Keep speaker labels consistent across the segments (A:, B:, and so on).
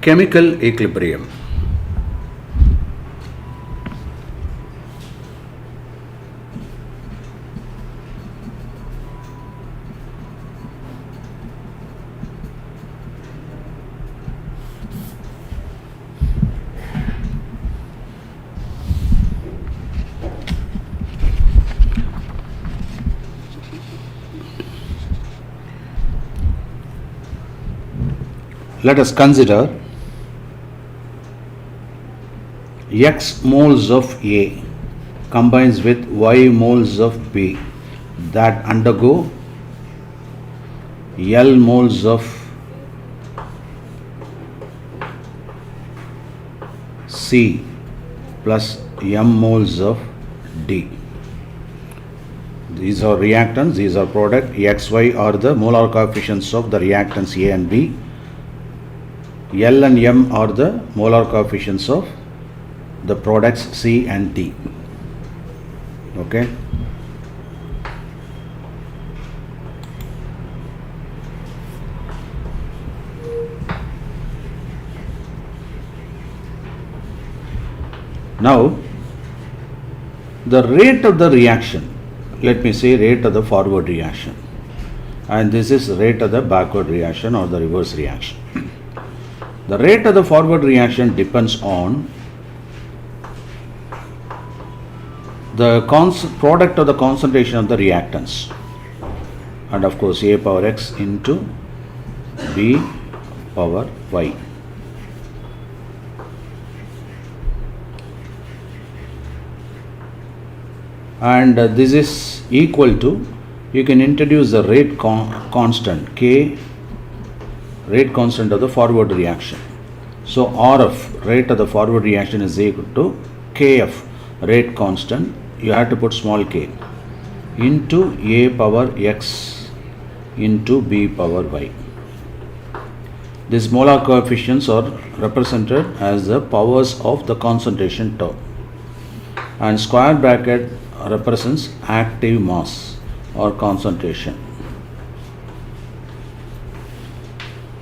A: Chemical equilibrium. Let us consider X moles of A combines with Y moles of B that undergo L moles of C plus M moles of D. These are reactants, these are product. X, Y are the molar coefficients of the reactants A and B. L and M are the molar coefficients of the products C and D. Okay. Now, the rate of the reaction, let me say rate of the forward reaction, and this is rate of the backward reaction or the reverse reaction. The rate of the forward reaction depends on the product of the concentration of the reactants, and of course A power X into B power Y. And this is equal to, you can introduce the rate constant K, rate constant of the forward reaction. So RF, rate of the forward reaction, is equal to KF, rate constant, you have to put small k, into A power X into B power Y. These molar coefficients are represented as the powers of the concentration term, and square bracket represents active mass or concentration.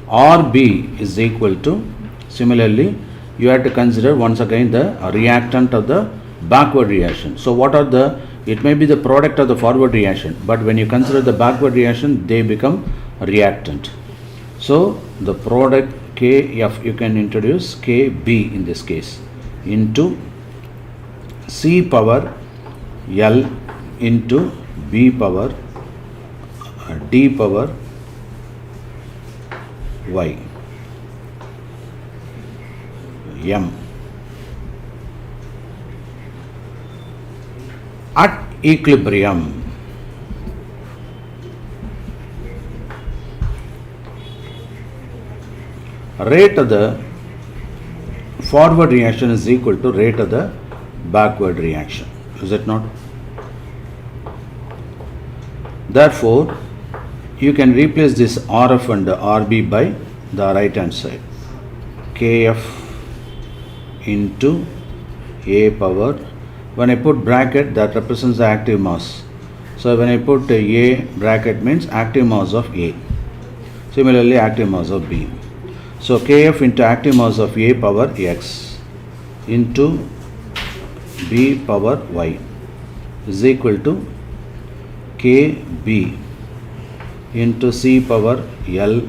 A: RB is equal to, similarly you have to consider once again the reactant of the backward reaction. So what are the, it may be the product of the forward reaction, but when you consider the backward reaction they become reactant. So the product KF, you can introduce KB in this case, into C power L into B power D power Y M. At equilibrium, rate of the forward reaction is equal to rate of the backward reaction, is it not? Therefore, you can replace this RF and RB by the right hand side, KF into A power, when I put bracket that represents the active mass. So when I put A bracket means active mass of A, similarly active mass of B. So KF into active mass of A power X into B power Y is equal to KB into C power L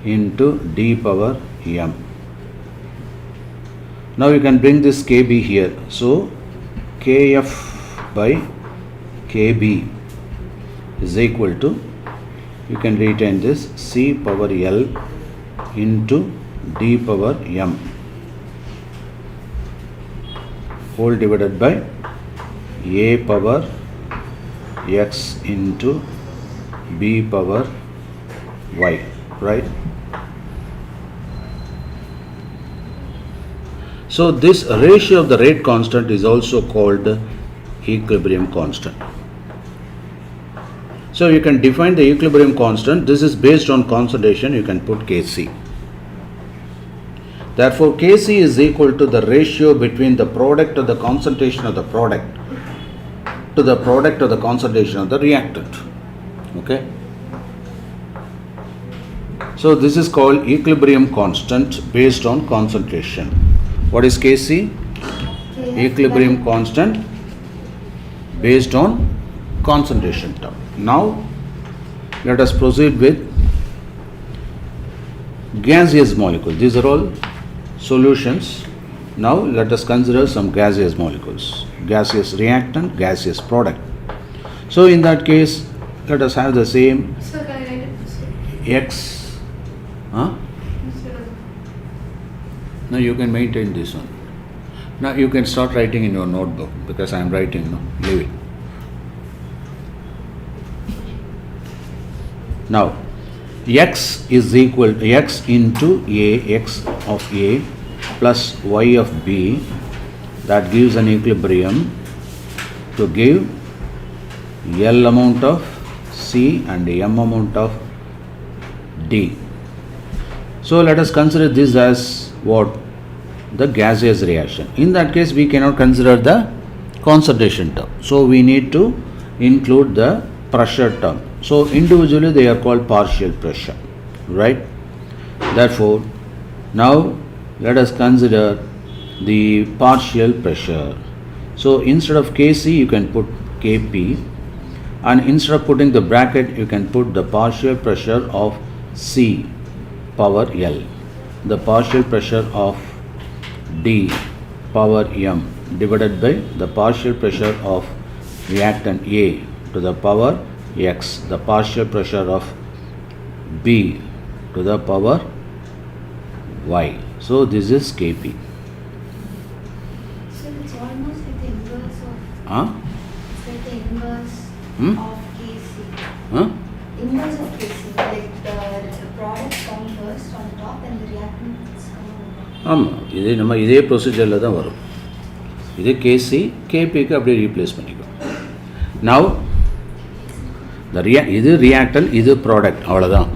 A: into D power M. Now you can bring this KB here. So KF by KB is equal to, you can retain this, C power L into D power M whole divided by A power X into B power Y, right? So this ratio of the rate constant is also called equilibrium constant. So you can define the equilibrium constant. This is based on concentration. You can put Kc. Therefore, Kc is equal to the ratio between the product of the concentration of the product to the product of the concentration of the reactant. Okay. So this is called equilibrium constant based on concentration. What is Kc? Equilibrium constant based on concentration term. Now let us proceed with gaseous molecules. These are all solutions. Now let us consider some gaseous molecules. Gaseous reactant, gaseous product. So in that case, let us have the same X. Now you can maintain this one. Now you can start writing in your notebook because I am writing. No, leave it. Now X is equal to X into A, X of A plus Y of B, that gives an equilibrium to give L amount of C and M amount of D. So let us consider this as what? The gaseous reaction. In that case, we cannot consider the concentration term. So we need to include the pressure term. So individually they are called partial pressure, right? Therefore, now let us consider the partial pressure. So instead of Kc, you can put Kp, and instead of putting the bracket, you can put the partial pressure of C power L, the partial pressure of D power M divided by the partial pressure of reactant A to the power X, the partial pressure of B to the power Y. So this is Kp.
B: So it's almost like the inverse of. It's like the inverse of Kc. Inverse of Kc. Like the products come first on top and the reactants come on top.
A: ஆமாம், இதே ப்ரொசீஜரில் தான் வரும். இது கேசி, கேபிக்கு அப்படியே replace பண்ணிக்கும். Now இது ரியாக்டன், இது product, அவ்வளோதான்.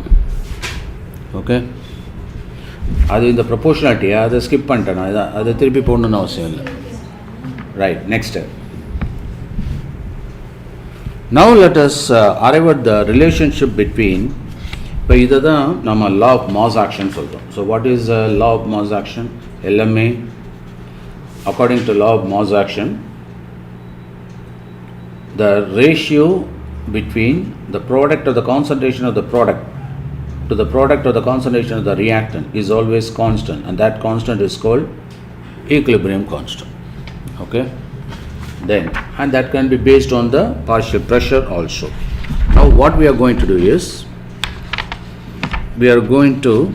A: ஓகே, அது இந்த ப்ரொபோர்ஷனாலிட்டியை அதை ஸ்கிப் பண்ணிட்டேன் நான். அதை திருப்பி போடணுன்னு அவசியம் இல்லை. Right, next. Now let us arrive at the relationship between. இப்போ இதை தான் நம்ம லா ஆஃப் மாஸ் ஆக்ஷன் சொல்கிறோம். So what is law of mass action? LMA, according to law of mass action, the ratio between the product or the concentration of the product to the product or the concentration of the reactant is always constant, and that constant is called equilibrium constant. Okay, then, and that can be based on the partial pressure also. Now what we are going to do is, we are going to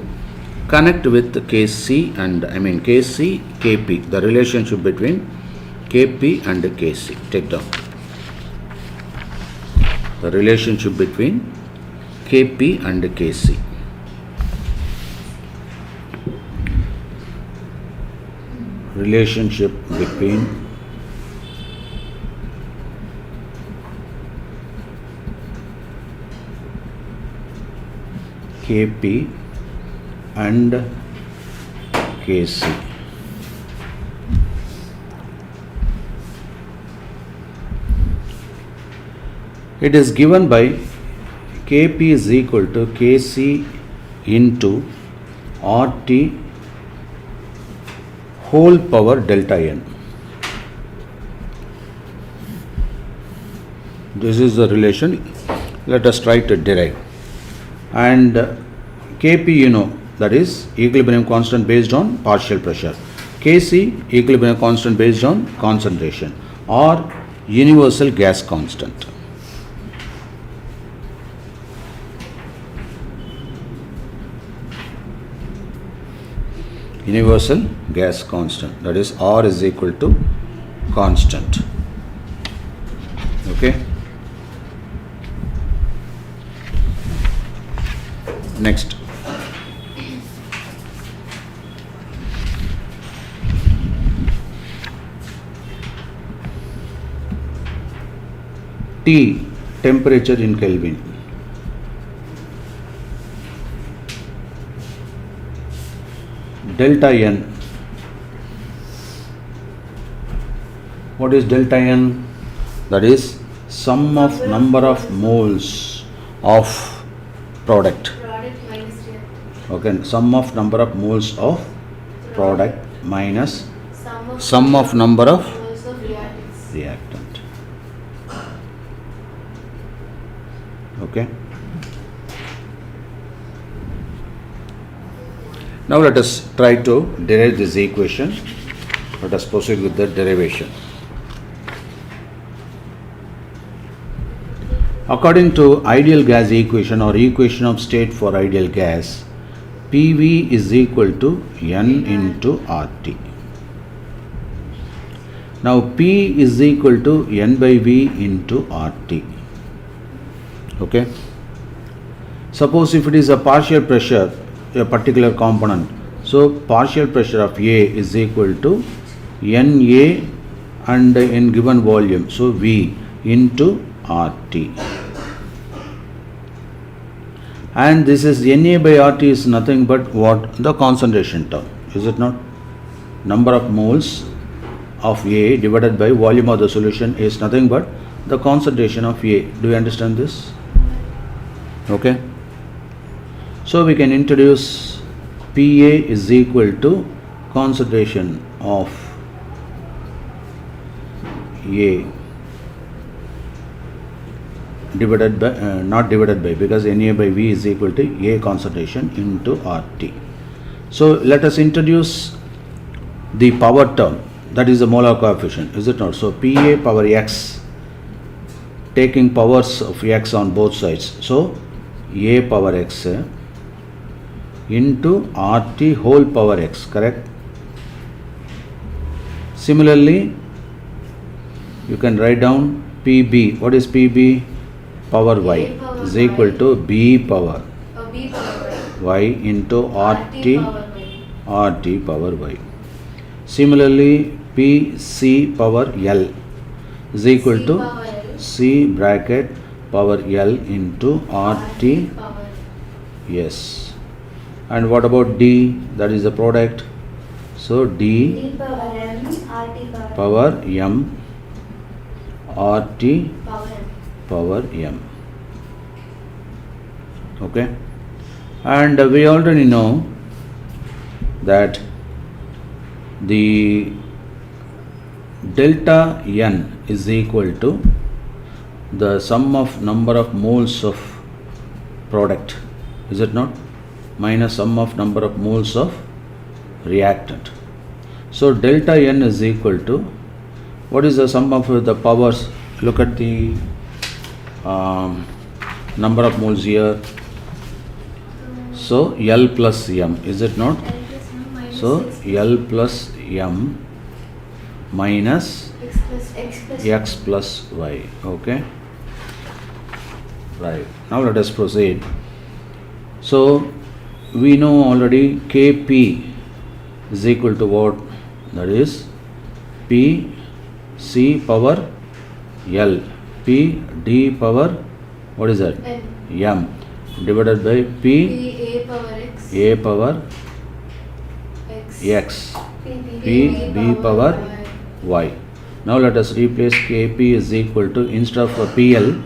A: connect with Kc and Kc, Kp, the relationship between Kp and Kc. Take down the relationship between Kp and Kc. Relationship between Kp and Kc. It is given by Kp is equal to Kc into RT whole power delta n. This is the relation. Let us try to derive. And Kp, that is equilibrium constant based on partial pressure. Kc, equilibrium constant based on concentration, or universal gas constant. Universal gas constant, that is R is equal to constant. Okay. Next. T, temperature in Kelvin. Delta N. What is delta N? That is sum of number of moles of product.
B: Product minus reactant.
A: Okay, sum of number of moles of product minus sum of number of
B: moles of reactants.
A: reactant. Okay. Now let us try to derive this equation. Let us proceed with the derivation. According to ideal gas equation or equation of state for ideal gas, PV is equal to N into RT. Now P is equal to N by V into RT. Okay. Suppose if it is a partial pressure, a particular component, so partial pressure of A is equal to NA and in given volume, so V into RT. And this is Na by RT is nothing but what? The concentration term, is it not? Number of moles of A divided by volume of the solution is nothing but the concentration of A. Do you understand this? Okay. So we can introduce PA is equal to concentration of A divided by, not divided by, because Na by V is equal to A concentration into RT. So let us introduce the power term, that is the molar coefficient, is it not? So PA power X, taking powers of X on both sides. So A power X into RT whole power X, correct? Similarly, you can write down PB. What is PB? Power Y is equal to B power Y into RT power Y. Similarly, PC power L is equal to C bracket power L into RT. Yes. And what about D? That is the product. So D power M RT power M. Okay. And we already know that the delta N is equal to the sum of number of moles of product, is it not? Minus sum of number of moles of reactant. So delta N is equal to, what is the sum of the powers? Look at the number of moles here. So L plus M, is it not? So L plus M minus X plus Y. Okay. Right. Now let us proceed. So we know already Kp is equal to what? That is P C power L, P D power, what is that? M divided by P A power X, P B power Y. Now let us replace Kp is equal to, instead of PL,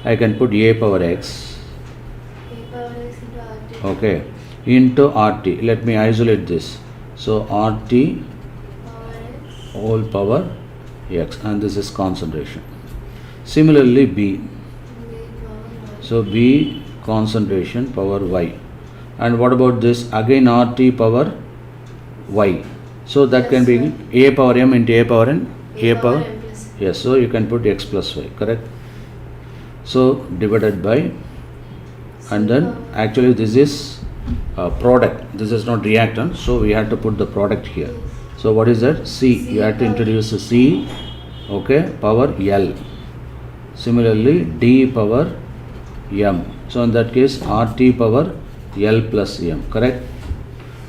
A: I can put A power X. Okay. Into RT. Let me isolate this. So RT whole power X, and this is concentration. Similarly B. So B concentration power Y. And what about this? Again RT power Y. So that can be A power M into A power N. A power. Yes. So you can put X plus Y. Correct. So divided by, and then actually this is product, this is not reactant, so we have to put the product here. So what is that? C, you have to introduce a C, okay, power L. Similarly D power M. So in that case RT power L plus M, correct?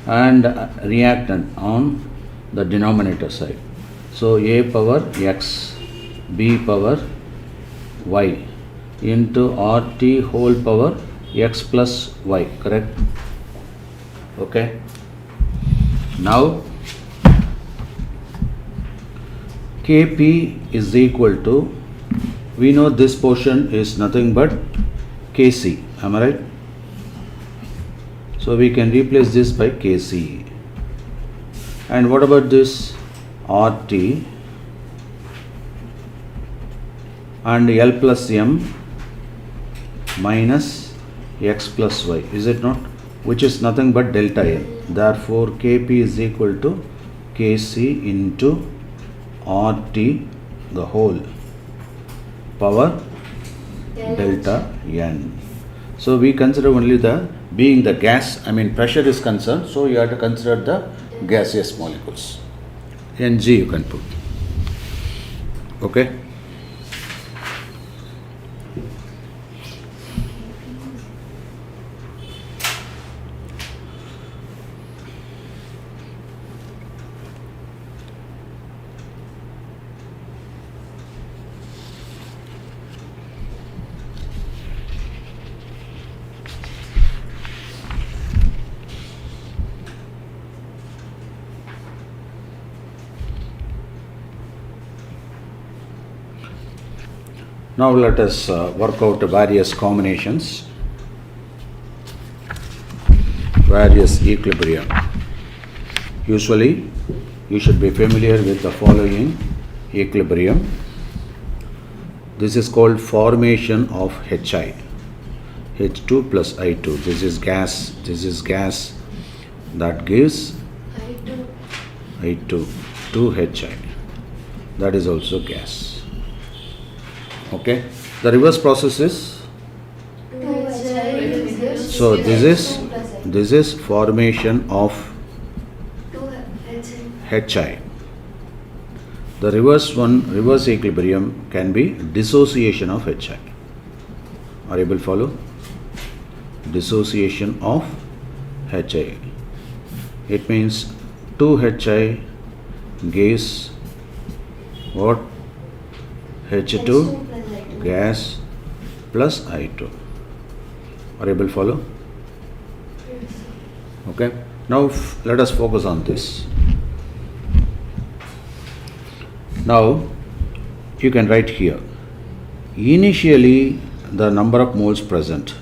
A: And reactant on the denominator side. So A power X, B power Y into RT whole power X plus Y, correct? Okay. Now Kp is equal to, we know this portion is nothing but Kc, am I right? So we can replace this by Kc. And what about this RT and L plus M minus X plus Y, is it not? Which is nothing but delta L. Therefore Kp is equal to Kc into RT the whole power delta N. So we consider only the, being the gas, pressure is concerned, so you have to consider the gaseous molecules. Ng you can put. Okay? Now let us work out various combinations, various equilibrium. Usually you should be familiar with the following equilibrium. This is called formation of Hi, H2 plus I2. This is gas, that gives I2 to Hi. That is also gas. Okay, the reverse process is, so this is formation of Hi. The reverse equilibrium can be dissociation of Hi. Are you able to follow? Dissociation of Hi. It means 2Hi gives what? H2 gas plus I2. Are you able to follow? Okay. Now let us focus on this. Now you can write here. Initially the number of moles present.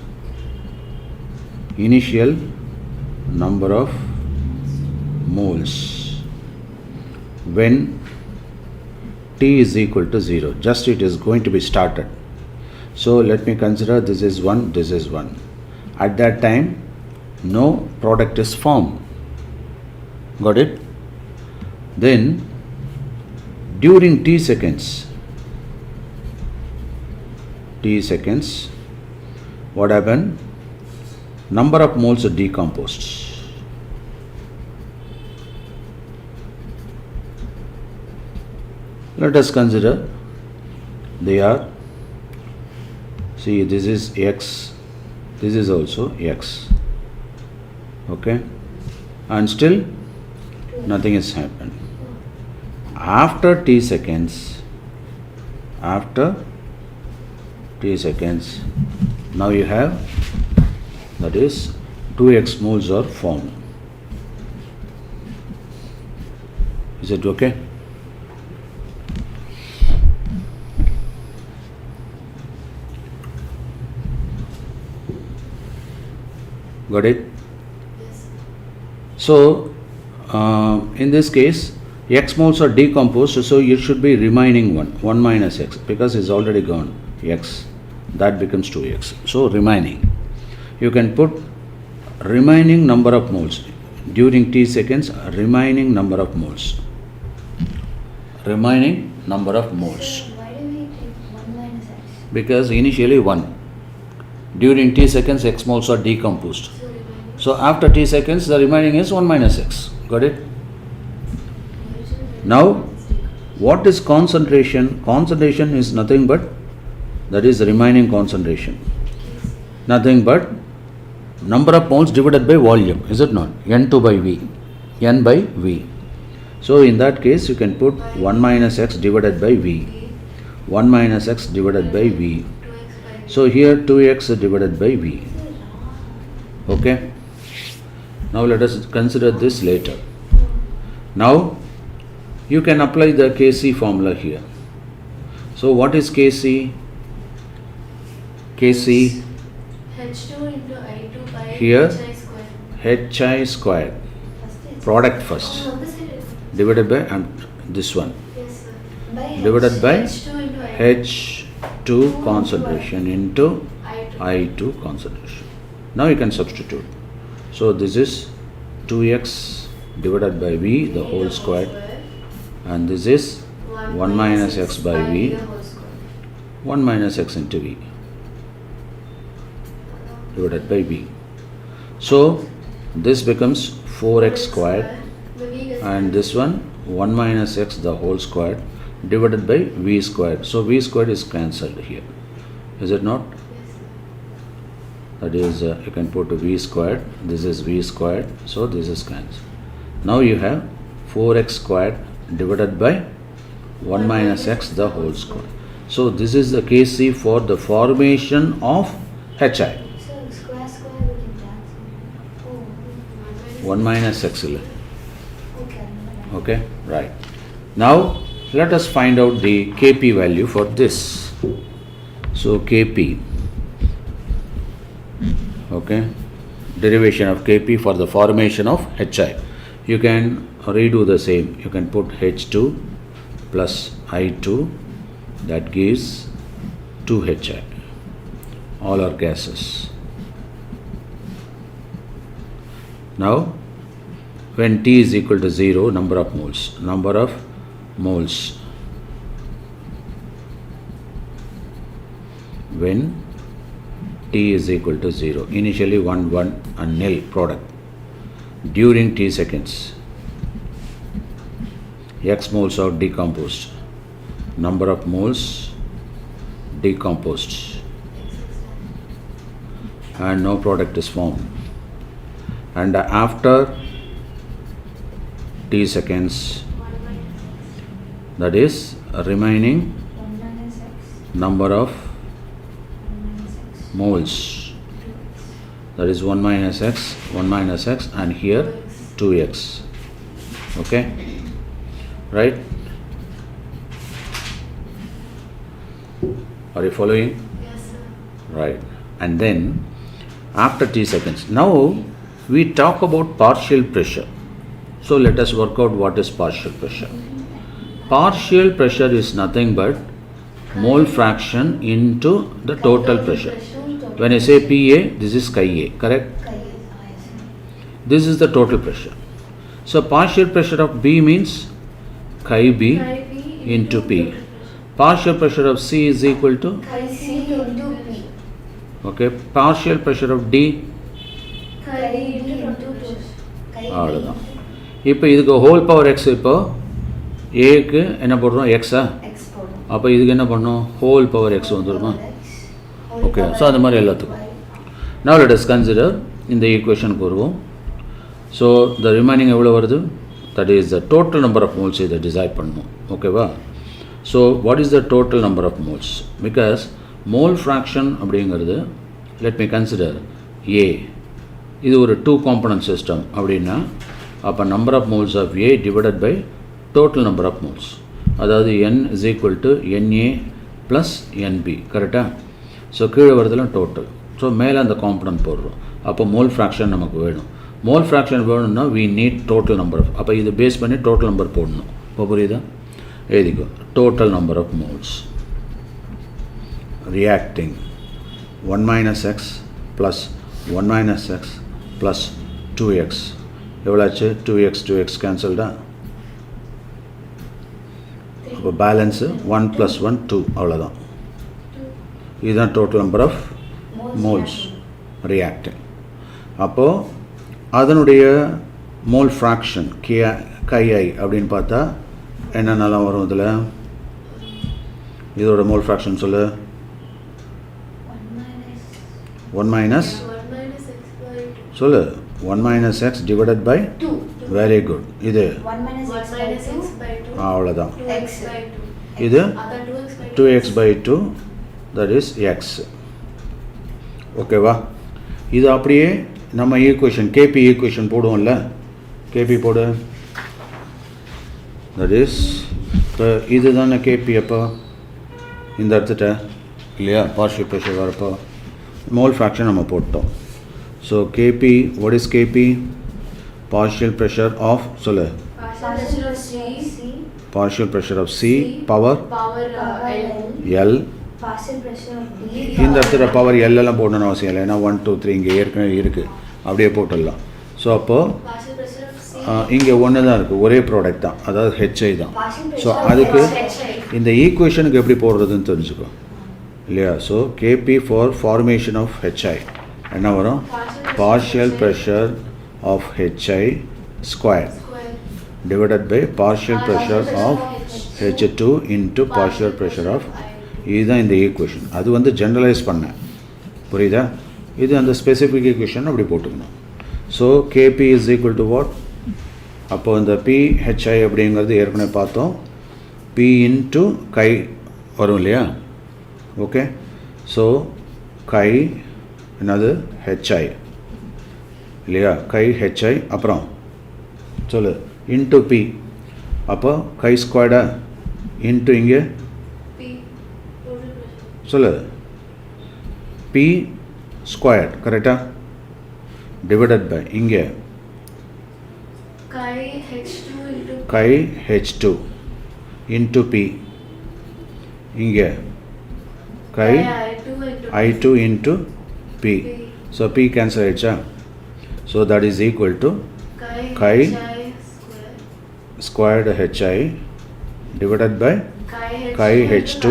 A: Initial number of moles when T is equal to 0. Just it is going to be started. So let me consider this is 1, this is 1. At that time, no product is formed. Got it? Then, during T seconds, what happened? Number of moles are decomposed. Let us consider they are, see, this is X, this is also X. Okay, and still nothing has happened. After T seconds, now you have, that is 2X moles are formed. Is it okay? Got it?
B: Yes.
A: So, in this case, X moles are decomposed, so it should be remaining 1 minus X, because it's already gone, X, that becomes 2X. So, remaining. You can put remaining number of moles. During T seconds, remaining number of moles. Remaining number of moles.
B: So why do we take 1 minus X?
A: Because initially 1. During T seconds, X moles are decomposed.
B: So remaining.
A: So after T seconds, the remaining is 1 minus X. Got it? Now, what is concentration? Concentration is nothing but, that is remaining concentration. Nothing but number of moles divided by volume, is it not? N2 by V. N by V. So in that case, you can put 1 minus X divided by V. 1 minus X divided by V. So here 2X divided by V. Okay. Now let us consider this later. Now you can apply the Kc formula here. So what is Kc? Kc
B: H2 into I2 by
A: here,
B: Hi square.
A: hi squared, product first, divided by this one, divided by H2 concentration into I2 concentration. Now you can substitute. So this is 2x divided by V the whole squared, and this is 1 minus x by V, 1 minus x into V divided by V. So this becomes 4x squared, and this one 1 minus x the whole squared divided by V squared. So V squared is cancelled here, is it not? That is, you can put V squared, this is V squared, so this is cancelled. Now you have 4x squared divided by 1 minus x the whole square. So this is the case C for the formation of HI.
B: So square we can cancel.
A: 1 minus x.
B: Okay.
A: Okay, right. Now let us find out the Kp value for this. So Kp, okay, derivation of Kp for the formation of HI. You can redo the same. You can put H2 plus I2, that gives 2HI. All are gases. Now, when T is equal to 0, number of moles. When T is equal to 0, initially 1, 1 and nil product. During T seconds, X moles are decomposed. Number of moles decomposed, and no product is formed. And after T seconds, that is remaining number of moles, that is 1 minus x, and here 2x. Okay, right? Are you following?
B: Yes, sir.
A: Right. And then after T seconds, now we talk about partial pressure. So let us work out what is partial pressure. Partial pressure is nothing but mole fraction into the total pressure. When I say PA, this is chi A, correct? This is the total pressure. So partial pressure of B means chi B into P. Partial pressure of C is equal to
B: Chi C into P.
A: Okay, partial pressure of D.
B: Chi into
A: அவ்வளோதான். இப்போ இதுக்கு whole power X, இப்போ ஏக்கு என்ன போடுறோம், எக்ஸா? அப்போ இதுக்கு என்ன பண்ணோம், ஹோல் பவர் எக்ஸ் வந்துடுமா? ஓகே, ஸோ அந்த மாதிரி எல்லாத்துக்கும். Now let us consider இந்த ஈக்குவேஷனுக்கு வருவோம். ஸோ த ரிமைனிங் எவ்வளோ வருது, that is the total number of moles இதை டிசைட் பண்ணணும். ஓகேவா? So what is the total number of moles? Because mole fraction அப்படிங்கிறது, லெட் மீ கன்சிடர் ஏ, இது ஒரு 2 காம்பனன்ட் சிஸ்டம் அப்படின்னா, அப்போ number of moles of A divided by total number of moles, அதாவது n is equal to NA plus NB, கரெக்டாக? So கீழே வரதெல்லாம் total, so மேலே அந்த காம்பனன்ட் போடுறோம். அப்போ மோல் ஃப்ராக்ஷன் நமக்கு வேணும். மோல் ஃப்ராக்ஷன் வேணும்னா we need total number of, அப்போ இது பேஸ் பண்ணி டோட்டல் நம்பர் போடணும். இப்போ புரியுதா? எழுதிக்கோ, total number of moles reacting 1 minus x plus 1 minus x plus 2x எவ்வளாச்சு? 2x கேன்சல்டா? அப்போ பேலன்ஸு 1 plus 1 2, அவ்வளோதான். இதுதான் total number of moles reacting. அப்போது அதனுடைய மோல் ஃப்ராக்ஷன் KI அப்படின்னு பார்த்தா என்னென்னலாம் வரும் இதில்? இதோட மோல் ஃப்ராக்ஷன் சொல்லு. 1 minus சொல்லு. 1 minus x divided by
B: 2.
A: Very good. இது
B: 1 minus x by 2.
A: அவ்வளோதான்.
B: X by 2.
A: இது 2x by 2, that is x. ஓகேவா? இது அப்படியே நம்ம ஈக்குவேஷன் KP ஈக்குவேஷன் போடுவோம்ல, KP போடு. தட் இஸ் இப்போ இது தானே KP. அப்போ இந்த இடத்துட்ட இல்லையா, பார்ஷியல் ப்ரெஷர் வரப்போ மோல் ஃப்ராக்ஷன் நம்ம போட்டோம். So Kp, what is Kp? Partial pressure of solar. Partial pressure of C power L.
B: Partial pressure of D.
A: இந்த இடத்துல பவர் L எல்லாம் போடணும் அவசியம் இல்லை, ஏன்னா 1 2 3 இங்கே ஏற்கனவே இருக்குது, அப்படியே போட்டுடலாம். ஸோ அப்போது இங்கே ஒன்று தான் இருக்குது, ஒரே ப்ராடக்ட் தான், அதாவது ஹெச்ஐ தான். ஸோ அதுக்கு இந்த ஈக்குவேஷனுக்கு எப்படி போடுறதுன்னு தெரிஞ்சுக்கோ இல்லையா. So KP for formation of HI என்ன வரும்? Partial pressure of HI square divided by partial pressure of H2 into partial pressure of, இதுதான் இந்த ஈக்குவேஷன். அது வந்து ஜென்ரலைஸ் பண்ணேன், புரியுதா? இது அந்த ஸ்பெசிஃபிக் ஈக்குவேஷன் அப்படி போட்டுக்கணும். So KP is equal to what? அப்போ இந்த பிஹெச்ஐ அப்படிங்கிறது ஏற்கனவே பார்த்தோம், பி இன்ட்டு கை வரும் இல்லையா. ஓகே, ஸோ கை என்னது? ஹெச்ஐ இல்லையா, கை ஹெச்ஐ. அப்புறம் சொல்லு இன்ட்டு பி, அப்போ கை ஸ்கொயர்டா இன்ட்டு இங்கே சொல்லு பி ஸ்கொயர் கரெக்டாக, டிவைடட் பை இங்கே கை ஹெச்2 இன்ட்டு பி, இங்கே கை I2 into P. So P cancel ஆயிடுச்சா? So that is equal to கை squared HI divided by chi H2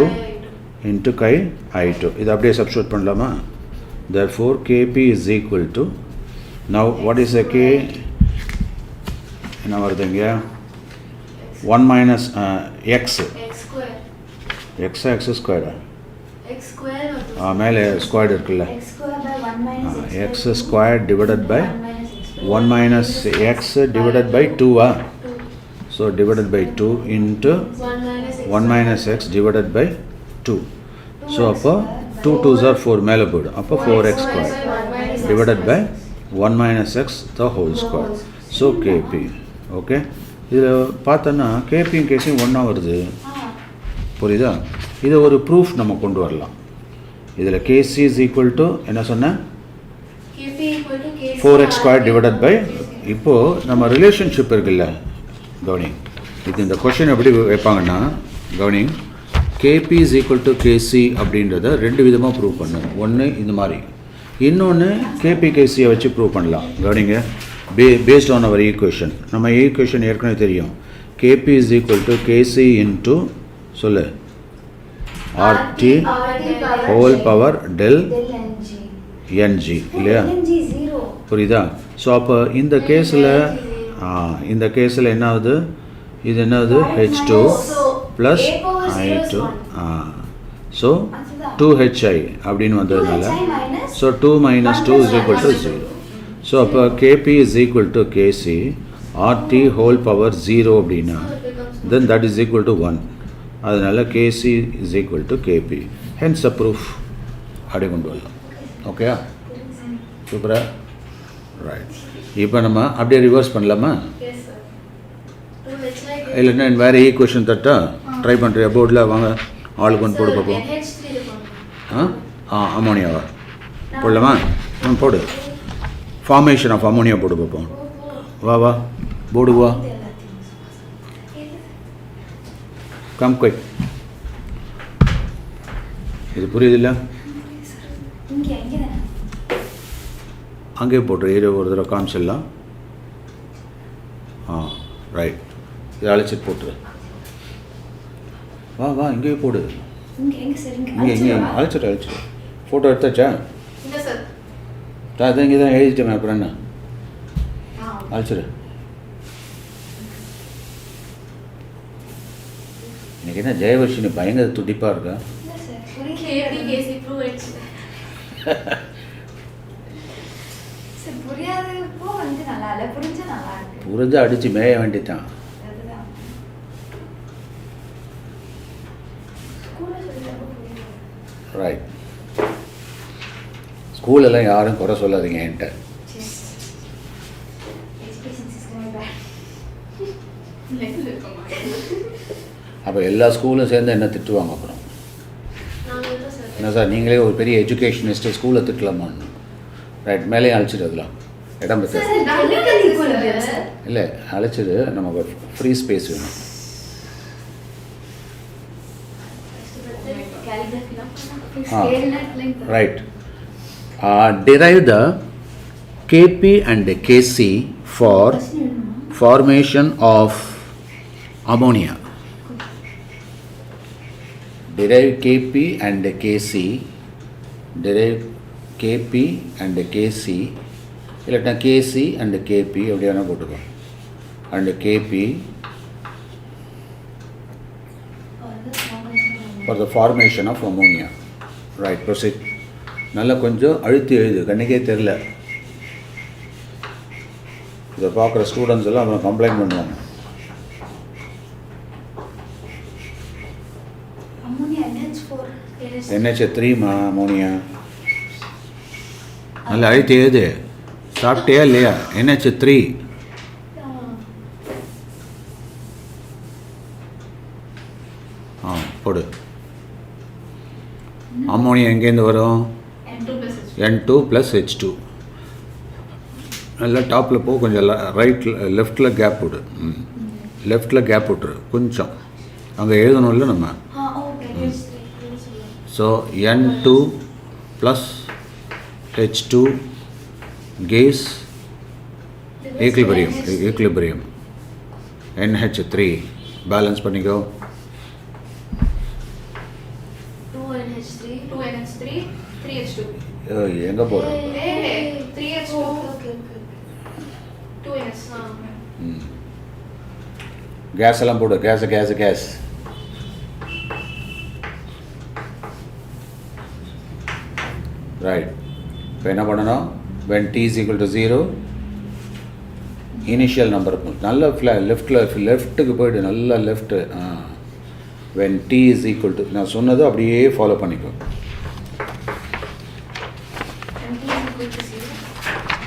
A: into chi I2. இது அப்படியே சப்ஸ்டிட்யூட் பண்ணலாமா? therefore Kp is equal to, now what is the K? என்ன வருதுங்க? 1 minus x squared மேலே squared இருக்குல்ல, x squared divided by 1 minus x divided by 2 So divided by 2 into 1 minus x divided by 2. So அப்போ 2 2s are 4 மேலே போய்டு, அப்போ 4x squared divided by 1 minus x the whole square. So Kp. Okay, இதில் பார்த்தோன்னா கேபியும் கேசியும் ஒன்றா வருது, புரியுதா? இதை ஒரு ப்ரூஃப் நம்ம கொண்டு வரலாம். இதில் கேசி இஸ் ஈக்குவல் டு என்ன சொன்னேன்? 4x squared divided by, இப்போது நம்ம ரிலேஷன்ஷிப் இருக்குல்ல, கவனி, இது இந்த கொஷின் எப்படி வைப்பாங்கன்னா, கவனி, KP is equal to KC அப்படின்றத ரெண்டு விதமாக ப்ரூவ் பண்ணும். ஒன்று இந்த மாதிரி, இன்னொன்று கேபி கேசியை வச்சு ப்ரூவ் பண்ணலாம். கவனிங்க, பேஸ்ட் ஆன் அவர் ஈக்குவேஷன். நம்ம ஈக்குவேஷன் ஏற்கனவே தெரியும், KP is equal to KC into சொல்லு RT whole power del NG இல்லையா, புரியுதா? ஸோ அப்போ இந்த கேஸில் என்ன ஆகுது? இது என்னது? H2 plus I2. So 2HI அப்படின்னு வந்ததுனால, so 2 minus 2 is equal to 0. So அப்போ KP is equal to KC RT whole power 0 அப்படின்னா, then that is equal to 1. அதனால KC is equal to KP. Hence a proof. அப்படி கொண்டு வரலாம். Okay, சூப்பரா? Right. இப்போ நம்ம அப்படியே ரிவர்ஸ் பண்ணலாமா? இல்லைன்னா வேறு ஈக்குவேஷன் தட்டா ட்ரை பண்ணுறியா? போர்டில் வாங்க, ஆளுக்கு ஒன்று போடு பார்ப்போம். அமோனியாவா போடலாமா? போடு, ஃபார்மேஷன் ஆஃப் அமோனியா போடு பார்ப்போம். வா போர்டு வா, கம் குயிக். இது புரியுதில்ல? அங்கே போட்டு ஒரு தடவை காமிச்சிடலாம். ரைட், இதை அழைச்சிட்டு போட்டு வா இங்கேயே போடு. இங்கே அழைச்சிட்டு ஃபோட்டோ எடுத்தாச்சா? அதான் இங்கே தான் எழுதிட்டேன். அப்புறம் என்ன அழைச்சிடு. இன்னைக்கு என்ன ஜெயவர்ஷினி பயங்கர துடிப்பாக இருக்கா? புரிஞ்சா அடிச்சு மேய வேண்டித்தான். ரைட், ஸ்கூலெல்லாம் யாரும் குறை சொல்லாதீங்க என்கிட்ட. அப்போ எல்லா ஸ்கூலும் சேர்ந்து என்ன திட்டுவாங்க அப்புறம்? என்ன சார் நீங்களே ஒரு பெரிய எஜுகேஷனிஸ்ட்டு, ஸ்கூலை திட்டலாமான்னு? ரைட், மேலே அழைச்சிடு. அதெல்லாம் இடம் பற்றி இல்லை, அழைச்சிடு. நமக்கு ஃப்ரீ ஸ்பேஸ் வேணும். Right. Derive the Kp and Kc for formation of ammonia. Derive Kp and Kc. Derive Kp and Kc. இல்லைன்னா Kc and Kp எப்படியான போட்டுக்கோ. And Kp for the formation of ammonia. Right, proceed. நல்லா கொஞ்சம் அழுத்தி எழுது, கண்ணுக்கே தெரில. இதை பார்க்குற ஸ்டூடெண்ட்ஸ் எல்லாம் அப்புறம் கம்ப்ளைண்ட் பண்ணுவாங்க. NH3 ammonia. நல்லா அழுத்தி எழுது. சாப்பிட்டியா இல்லையா? NH3. போடு. அம்மோனியா எங்கேருந்து வரும்? N2 + H2. நல்லா டாப்பில் போ, கொஞ்சம் ரைட்டில் லெஃப்டில் கேப் விடு. லெஃப்டில் கேப் விட்டுரு கொஞ்சம், அங்கே எழுதணும்ல நம்ம. So N2 + H2 gives equilibrium. NH3 balance பண்ணிக்கோ.
C: 2NH3 3H2.
A: எங்கே போகிறோம்?
C: 3H2 2NH.
A: கேஸ் எல்லாம் போடு. கேஸ். ரைட். இப்போ என்ன பண்ணணும்? when t is equal to 0, initial number நல்ல லெஃப்ட்டுக்கு போய்ட்டு நல்லா left. when t is equal to, நான் சொன்னது அப்படியே ஃபாலோ பண்ணிக்கோ.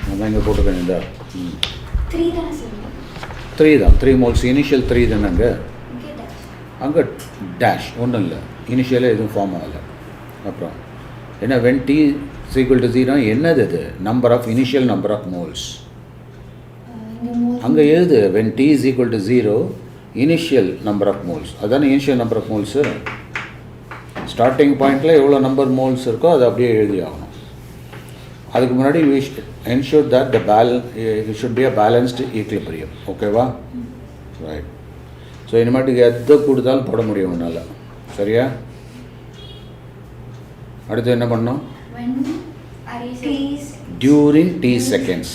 A: நம்ம இங்கே போட்டுக்கணும். இந்த 3 தான். 3 moles இனிஷியல் 3 தானே. அங்கே டேஷ் ஒன்றும் இல்லை, இனிஷியலாக எதுவும் ஃபார்ம் ஆகலை. அப்புறம் ஏன்னா when t is equal to 0 என்னது? அது இனிஷியல் நம்பர் ஆஃப் மோல்ஸ். அங்கே எழுது when t is equal to 0 initial number of moles. அதுதானே initial number of moles. Starting பாயிண்டில் எவ்வளோ நம்பர் மோல்ஸ் இருக்கோ அதை அப்படியே எழுதி ஆகணும். அதுக்கு முன்னாடி we should ensure that it should be a balanced equilibrium. ஓகேவா? ரைட். ஸோ இனிமேட்டுக்கு எதை கொடுத்தாலும் போட முடியும் உன்னால். சரியா? அடுத்து என்ன பண்ணோம்? During t seconds.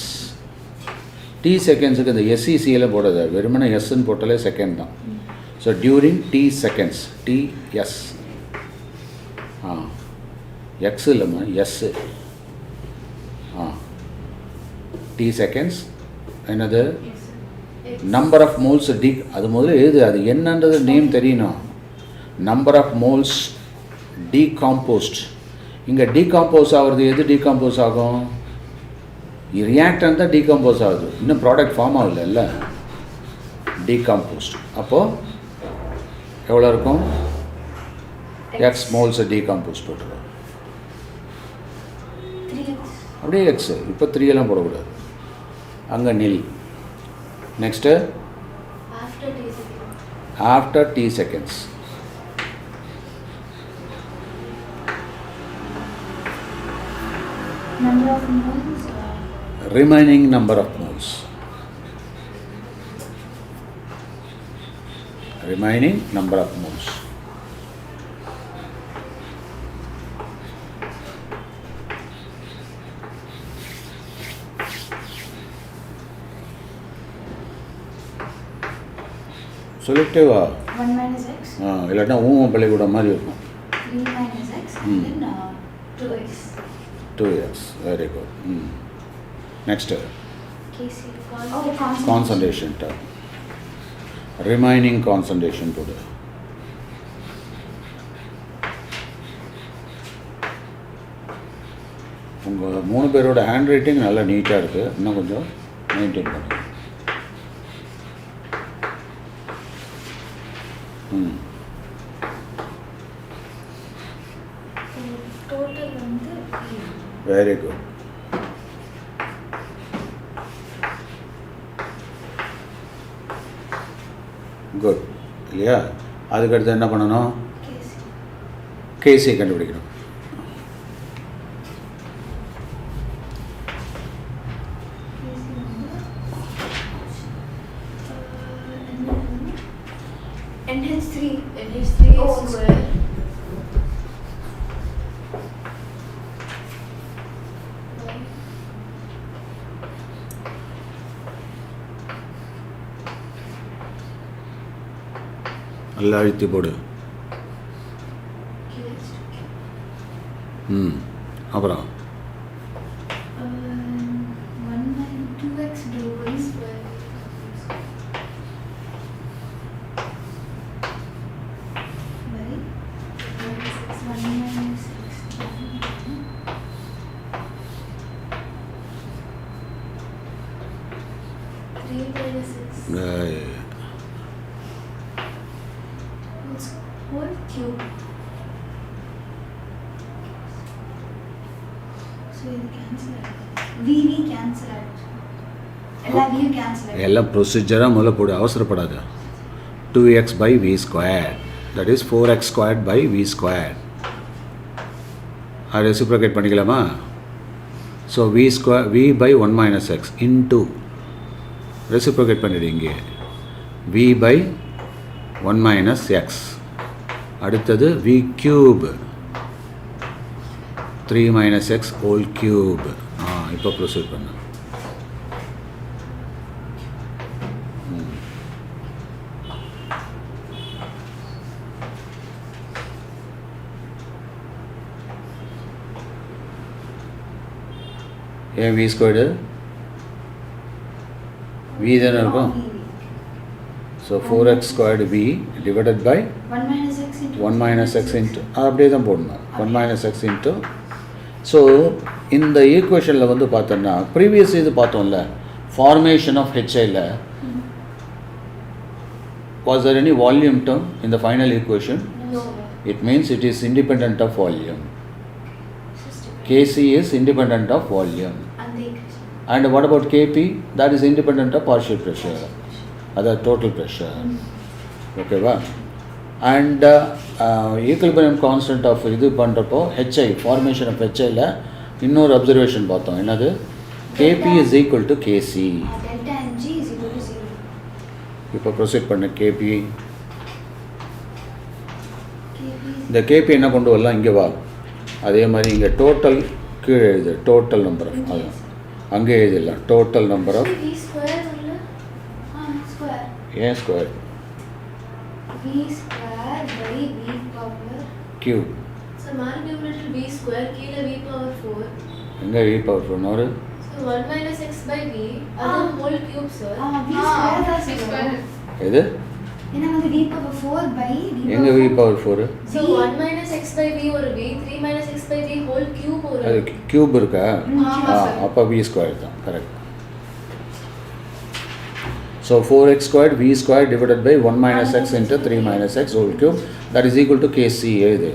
A: t செகண்ட்ஸுக்கு இந்த SECயில் போடாத, வெறுமனே எஸ்ன்னு போட்டாலே செகண்ட் தான். So during t seconds, TS. X இல்லைம்மா, எஸ்ஸு. t seconds என்னது? நம்பர் ஆஃப் மோல்ஸ் அது முதல்ல எழுது. அது என்னன்றது நேம் தெரியணும். Number of moles decomposed. இங்கே டீகாம்போஸ் ஆகிறது எது? டீகாம்போஸ் ஆகும் ரியாக்டன் தான் டீகம்போஸ் ஆகுது. இன்னும் ப்ராடக்ட் ஃபார்ம் ஆகல. டீகம்போஸ்ட். அப்போது எவ்வளோ இருக்கும்? எக்ஸ் மோல்ஸை டீகம்போஸ் போட்டுருக்கோம். அப்படியே எக்ஸு. இப்போ 3 எல்லாம் போடக்கூடாது, அங்கே நில். Next after t seconds.
B: Number of moles.
A: Remaining number of moles. Remaining number of moles. Selective.
B: 1 minus x.
A: இல்லைன்னா ஊமம் பள்ளிக்கூட மாதிரி இருக்கும்.
B: 3 minus x and then 2x.
A: 2x. Very good. Next.
B: Kc.
A: Concentration term. Remaining concentration போடு. உங்கள் 3 பேரோட hand writing நல்லா நீட்டாக இருக்குது. இன்னும் கொஞ்சம் மெயின்டைன் பண்ணுங்க.
B: Total வந்து
A: வெரி குட். குட் இல்லையா? அதுக்கடுத்து என்ன பண்ணணும்?
B: கேசி.
A: கேசியை கண்டுபிடிக்கணும்.
B: NH3.
C: NH3
B: Oh,
C: square.
A: நல்லா அழுத்தி போடு. அப்புறம்
B: 2x by y square. By 1 minus x. 3 minus x. It's whole cube. So இது cancel ஆயிடுது. V cancel ஆயிடுது. எல்லா V cancel ஆயிடுது.
A: எல்லாம் ப்ரொசீஜராக முதல்ல போடு, அவசரப்படாத. 2x by v square, that is 4x squared by v squared. அது ரெசிப்ரோகேட் பண்ணிக்கலாமா? So v by 1 minus x into reciprocate பண்ணிடுங்க. v by 1 minus x. அடுத்தது v cube 3 minus x whole cube. இப்போ ப்ரொசீட் பண்ணு. ஏன் v ஸ்கொயர்டு? v தானே இருக்கும். So 4x squared v divided by
B: 1 minus x into
A: 1 minus x into அப்படியே தான் போடணும். 1 minus x into. ஸோ இந்த ஈக்குவேஷனில் வந்து பார்த்தோன்னா ப்ரீவியஸ் இது பார்த்தோம்ல, ஃபார்மேஷன் ஆஃப் ஹெச்ஐயில் was there any volume term in the final equation?
B: No.
A: It means it is independent of volume.
B: System.
A: Kc is independent of volume.
B: And the equation.
A: And what about Kp? That is independent of partial pressure. Other total pressure. ஓகேவா? And equilibrium constant of இது பண்ணுறப்போ HI formation of ஹெச்ஐயில் இன்னொரு observation பார்த்தோம். என்னது? Kp is equal to Kc.
B: Delta and G is equal to 0.
A: இப்போ proceed பண்ண Kp.
B: Kp is
A: இந்த Kp என்ன கொண்டு வரலாம்? இங்கே வா. அதே மாதிரி இங்கே டோட்டல் கீழே எழுது. டோட்டல் நம்பர் ஆஃப் அது அங்கே எழுதிடலாம். Total number of
B: V square உள்ள square.
A: ஏன் square?
B: V square by V power.
A: Cube.
C: So man numerator v square கீழ v power 4.
A: எங்கே v power 4 நோரு?
C: So 1 minus x by v அது whole cube sir.
B: V square தான்
C: V
B: sir.
C: square.
A: எது?
B: ஏன்னா வந்து V power 4 by V
A: எங்கே v power 4?
C: So 1 minus x by v ஒரு v, 3 minus x by v whole cube ஒரு
A: அது cube இருக்கா?
C: ஆமா sir.
A: அப்போ v ஸ்கொயர் தான் correct. So 4x squared v squared divided by 1 minus x into 3 minus x whole cube, that is equal to Kc. இது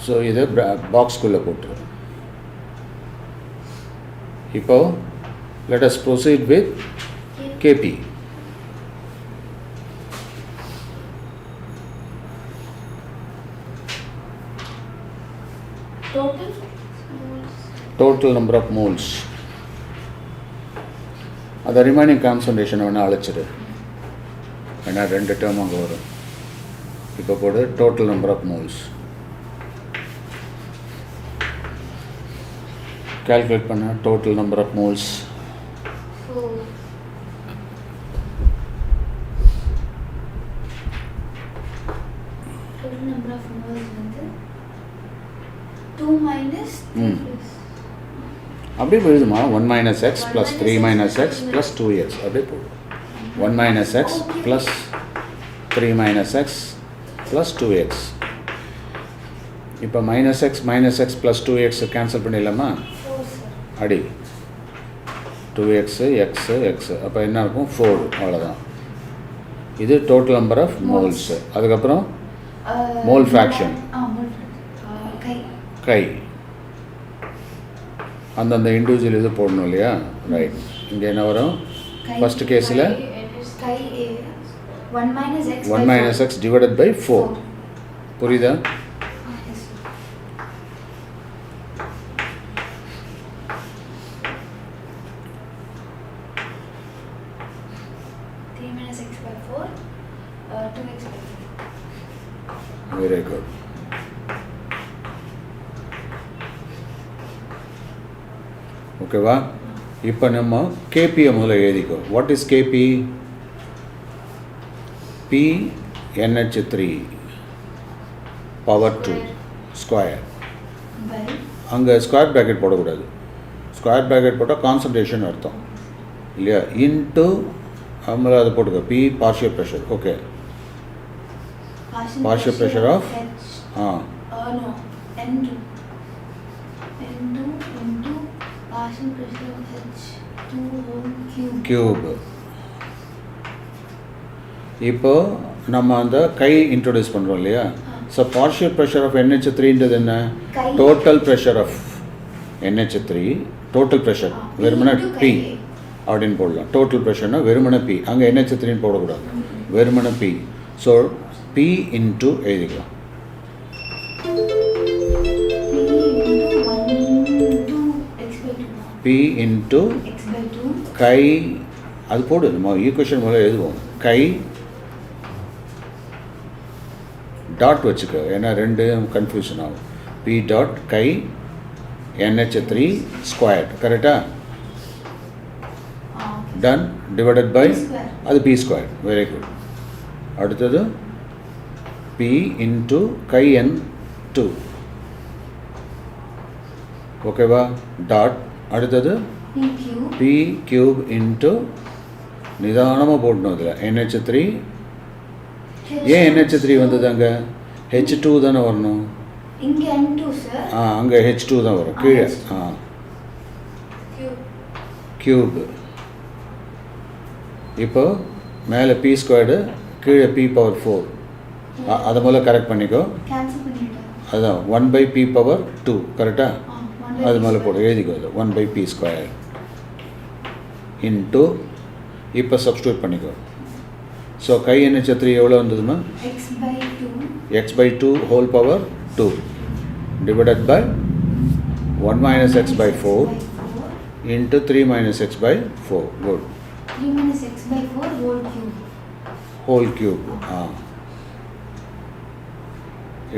A: so இதை பாக்ஸ்குள்ளே போட்டு இப்போ let us proceed with Kp. Total number of moles. அந்த remaining கான்சன்ட்ரேஷனை வேணால் அழைச்சிடு. ஏன்னா 2 term அங்கே வரும். இப்போ போடு total number of moles. Calculate பண்ண total number of moles.
B: total number of moles வந்து 2 minus 3 plus.
A: அப்படியே எழுதுமா. 1 minus x plus 3 minus x plus 2x அப்படியே போடு. 1 minus x plus 3 minus x plus 2x. இப்போ minus x plus 2x cancel பண்ணிடலாமா?
B: 4 sir.
A: அடி 2x x x அப்போ என்ன இருக்கும்? 4. அவ்வளோதான். இது டோட்டல் நம்பர் ஆஃப் மோல்ஸ். அதுக்கப்புறம் மோல் ஃப்ராக்ஷன்.
B: மோல் ஃப்ராக்ஷன்
A: கை அந்தந்த இண்டிவிஜுவல் இது போடணும் இல்லையா? ரைட். இங்கே என்ன வரும்? ஃபர்ஸ்ட் கேஸில்
B: chi a 1 minus x
A: 1
B: by
A: minus
B: 4.
A: x divided by 4. புரியுதா?
B: Yes, sir. Three minus x by 4, 2x by 3.
A: Very good. ஓகேவா? இப்போ நம்ம கேபியை முதல்ல எழுதிக்கோ. What is Kp? P NH3 power 2 square.
B: By
A: அங்கே ஸ்கொயர் ப்ராக்கெட் போடக்கூடாது. ஸ்கொயர் ப்ராக்கெட் போட்டால் கான்சன்ட்ரேஷன் அர்த்தம் இல்லையா? இன்ட்டு நம்மள அதை போட்டுக்கோ. P partial pressure. Okay, partial pressure of
B: H.
A: Ah
B: No, N2. N2 into partial pressure of H2 whole cube.
A: Cube. இப்போ நம்ம அந்த கை இன்ட்ரோடியூஸ் பண்ணுறோம் இல்லையா? ஸோ பார்ஷியல் ப்ரெஷர் ஆஃப் NH3ன்றது என்ன?
B: Chi.
A: Total pressure of NH3 total pressure வெறுமனே
B: into
A: P
B: chi A.
A: அப்படின்னு போடலாம். டோட்டல் ப்ரெஷர்னா வெறுமனே பி, அங்கே NH3ன்னு போடக்கூடாது, வெறுமனே பி. ஸோ பி இன்ட்டு எழுதிக்கலாம்.
B: P into 1 into
A: P into
B: x by 2.
A: Chi, அது போடு, நம்ம ஈக்குவேஷன் முதல்ல எழுதுவோம். கை டாட் வச்சுக்க, ஏன்னா ரெண்டு கன்ஃபியூஷன் ஆகும். P dot chi NH3 squared. கரெக்டா? Done. Divided by
B: P square.
A: அது பி ஸ்கொயர். Very good. அடுத்தது பி இன்ட்டு கை N2. ஓகேவா? டாட். அடுத்தது
B: P cube.
A: P cube into நிதானமாக போடணும் இதில் NH3. ஏன் NH3 வந்தது? அங்கே H2 தானே வரணும்.
B: இங்க N2 sir.
A: அங்கே H2 தான் வரும் கீழே.
C: Cube.
A: கியூப். இப்போ மேலே பி ஸ்கொயர்டு, கீழே பி பவர் 4. அதை முதல்ல கரெக்ட் பண்ணிக்கோ.
B: Cancel பண்ணிட்டேன்.
A: அதுதான் 1 by p பவர் 2. கரெக்டாக?
B: 1 by
A: அது
B: P
A: மேலே
B: square.
A: போடு, எழுதிக்கோ. அது 1 by p ஸ்கொயர் இன்ட்டு, இப்போ சப்ஸ்டியூட் பண்ணிக்கோ. ஸோ கை NH3 எவ்வளோ வந்ததுமா?
B: X by 2.
A: x by 2 whole power 2 divided by 1 minus x by 4 into 3 minus x by 4. Good.
B: 3 minus x by 4 whole cube.
A: Whole cube.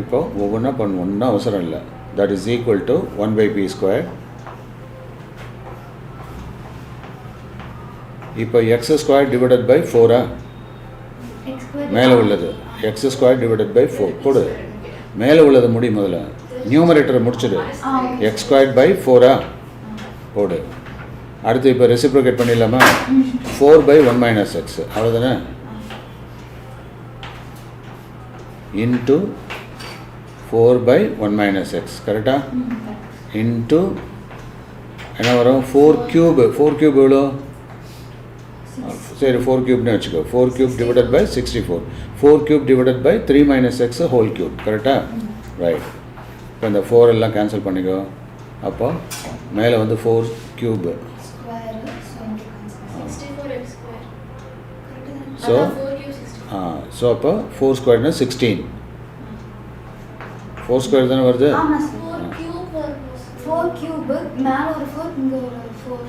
A: இப்போ ஒவ்வொன்றா பண்ணணும்னு அவசரம் இல்லை. That is equal to 1 by p square. இப்போ x square divided by 4.
B: X square.
A: மேலே உள்ளது x square divided by 4 போடு. மேலே உள்ளது முடி முதல்ல. நியூமரேட்டரை முடிச்சிடு. x squared by 4 போடு. அடுத்து இப்போ ரெசிப்ரோகேட் பண்ணிடலாமா? 4 by 1 minus x. அவ்வளோதானே? Into 4 by 1 minus x. கரெக்டா? இன்ட்டு என்ன வரும்? 4 cube. 4 cube எவ்வளோ? சரி, 4 cube வச்சுக்கோ. 4 cube divided by 64. 4 cube divided by 3 minus x whole cube. கரெக்டா? ரைட். இப்போ இந்த 4 எல்லாம் கேன்சல் பண்ணிக்கோ. அப்போ மேலே வந்து 4 cube.
B: Square. So into cancel.
C: 64x square.
A: So,
C: அதான் 4 cube 64.
A: ஸோ அப்போ 4 ஸ்கொயர்னா 16. 4 ஸ்கொயர் தானே வருது?
B: ஆமா சார்.
C: 4 cube வரும்.
B: 4 cube மேல ஒரு 4 இங்க ஒரு 4.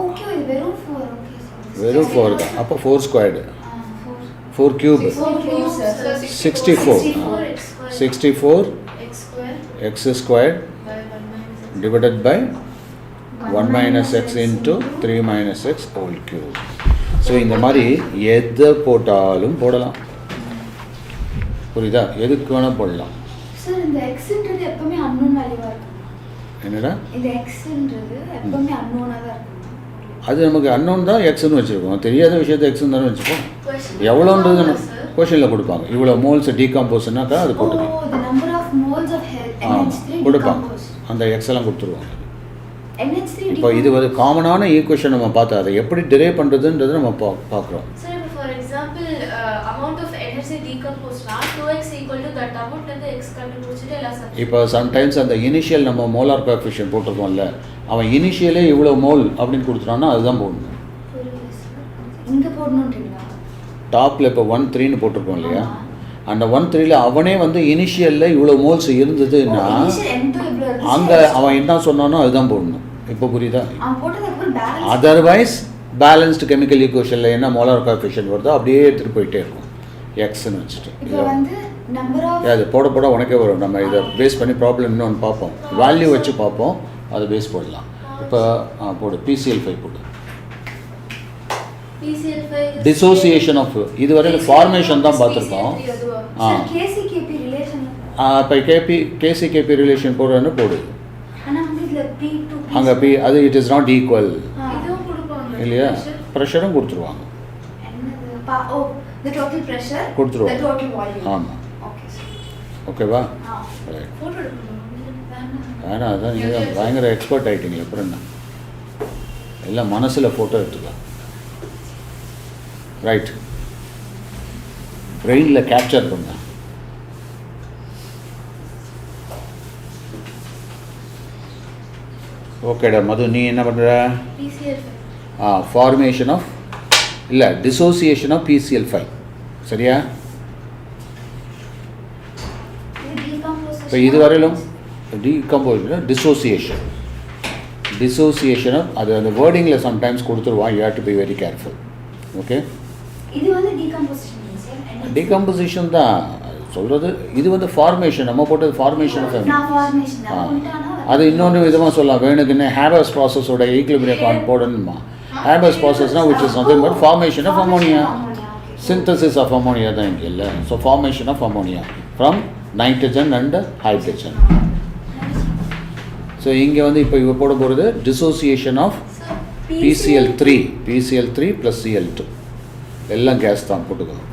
B: ஓகே, இது வெறும் 4. Okay sir.
A: வெறும் 4 தான். அப்போ 4 squared.
B: 4.
A: 4 cube.
C: 4 cube sir.
A: 64.
C: 64x square.
A: 64
C: x square
A: x squared
C: by 1 minus x.
A: divided by 1 minus x into 3 minus x whole cube. So இந்த மாதிரி எதை போட்டாலும் போடலாம். புரியுதா? எதுக்கு வேணால் போடலாம்.
B: சார், இந்த xன்றது எப்பவுமே அன்னோன் வேல்யூவா இருக்கும்.
A: என்னடா?
B: இந்த xன்றது எப்பவுமே அன்னோனா தான் இருக்கும்.
A: அது நமக்கு அன்னோன் தான் எக்ஸ்னு வச்சுருக்கோம். தெரியாத விஷயத்தை எக்ஸ்னு தானே வச்சுப்போம்.
C: Question
A: எவ்வளோன்றது
C: sir.
A: கொஷனில் கொடுப்பாங்க. இவ்வளோ மோல்ஸ் டீகாம்போஸ்னாக்கா அது
B: Oh,
A: போட்டுக்கலாம்.
B: the number of moles of NH3
A: கொடுப்பாங்க.
B: decomposed.
A: அந்த எக்ஸ் எல்லாம் கொடுத்துருவாங்க.
B: NH3
A: இப்போ இது ஒரு காமனான ஈக்குவேஷன் நம்ம பார்த்தா அதை எப்படி டிரைவ் பண்ணுறதுன்றது நம்ம பார்க்குறோம்.
C: Sir, if for example, amount of NH3 decomposed now 2x equal to that amount and the x கண்டுபிடிச்சிட்டு எல்லாம் substitute.
A: இப்போ சம்டைம்ஸ் அந்த இனிஷியல் நம்ம மோலார் கோஎஃபிஷியன்ட் போட்டிருக்கோம்ல, அவன் இனிஷியலே இவ்வளோ மோல் அப்படின்னு கொடுத்துட்டான்னா அதுதான் போடணும்.
B: புரியுது சார். போடணுன்றீங்களா?
A: டாப்பில் இப்போ 1 3ன்னு போட்டிருக்கோம் இல்லையா, அந்த 1 3ல அவனே வந்து இனிஷியலில் இவ்வளோ மோல்ஸ் இருந்ததுன்னா அங்கே அவன் என்ன சொன்னானோ அதுதான் போடணும். இப்போ புரியுதா? அதர்வைஸ் பேலன்ஸ்டு கெமிக்கல் ஈக்குவேஷனில் என்ன மோலார் கோஎஃபிஷியன்ட் வருதோ அப்படியே எடுத்துகிட்டு போயிட்டே இருக்கும் எக்ஸ்ன்னு வச்சுட்டு. அது போட போட உனக்கே வரும். நம்ம இதை பேஸ் பண்ணி ப்ராப்ளம் இன்னொன்று பார்ப்போம், வேல்யூ வச்சு பார்ப்போம், அதை பேஸ் போடலாம். இப்போ போடு PCl5 போடு. டிசோசியேஷன் ஆஃப் இதுவரை ஃபார்மேஷன் தான் பார்த்துருக்கோம். இப்போ KCKP ரிலேஷன் போடுறேன்னு போடு. அங்கே பி அது இட் இஸ் நாட் ஈக்குவல் இல்லையா, ப்ரெஷரும் கொடுத்துருவாங்க. கொடுத்துருவாங்க. ஆமாம். ஓகேவா? வேணாம், அதான் நீங்கள் பயங்கர எக்ஸ்பர்ட் ஆகிட்டீங்க. அப்புறம் என்ன எல்லாம் மனசில் ஃபோட்டோ எடுத்துக்கலாம். ரைட், பிரெயினில் கேப்சர் பண்ண. ஓகேடா மது, நீ என்ன பண்ணுற? ஃபார்மேஷன் ஆஃப் இல்லை டிசோசியேஷன் ஆஃப் PCl5. சரியா? இப்போ இதுவரையிலும் டீகம்போசிஷன் டிசோசியேஷன் அது அந்த வேர்டிங்கில் சம்டைம்ஸ் கொடுத்துருவான். You have to be very careful. Okay,
B: இது வந்து
A: டீகம்போசிஷன் தான் சொல்கிறது. இது வந்து ஃபார்மேஷன், நம்ம போட்டது ஃபார்மேஷன். அது இன்னொன்று விதமாக சொல்லலாம். வேணுக்குன்னு ஹேபஸ் ப்ராசஸோட ஈக்லிபிரியம் போடணுமா. ஹேபஸ் ப்ராசஸ்னால் which is nothing but formation of ammonia, synthesis of ammonia தான் இங்கே இல்லை. So formation of ammonia from nitrogen and hydrogen. So இங்கே வந்து இப்போ இவ போட போகிறது dissociation of PCl3 plus Cl2 எல்லாம் கேஸ் தான் போட்டுக்கணும்.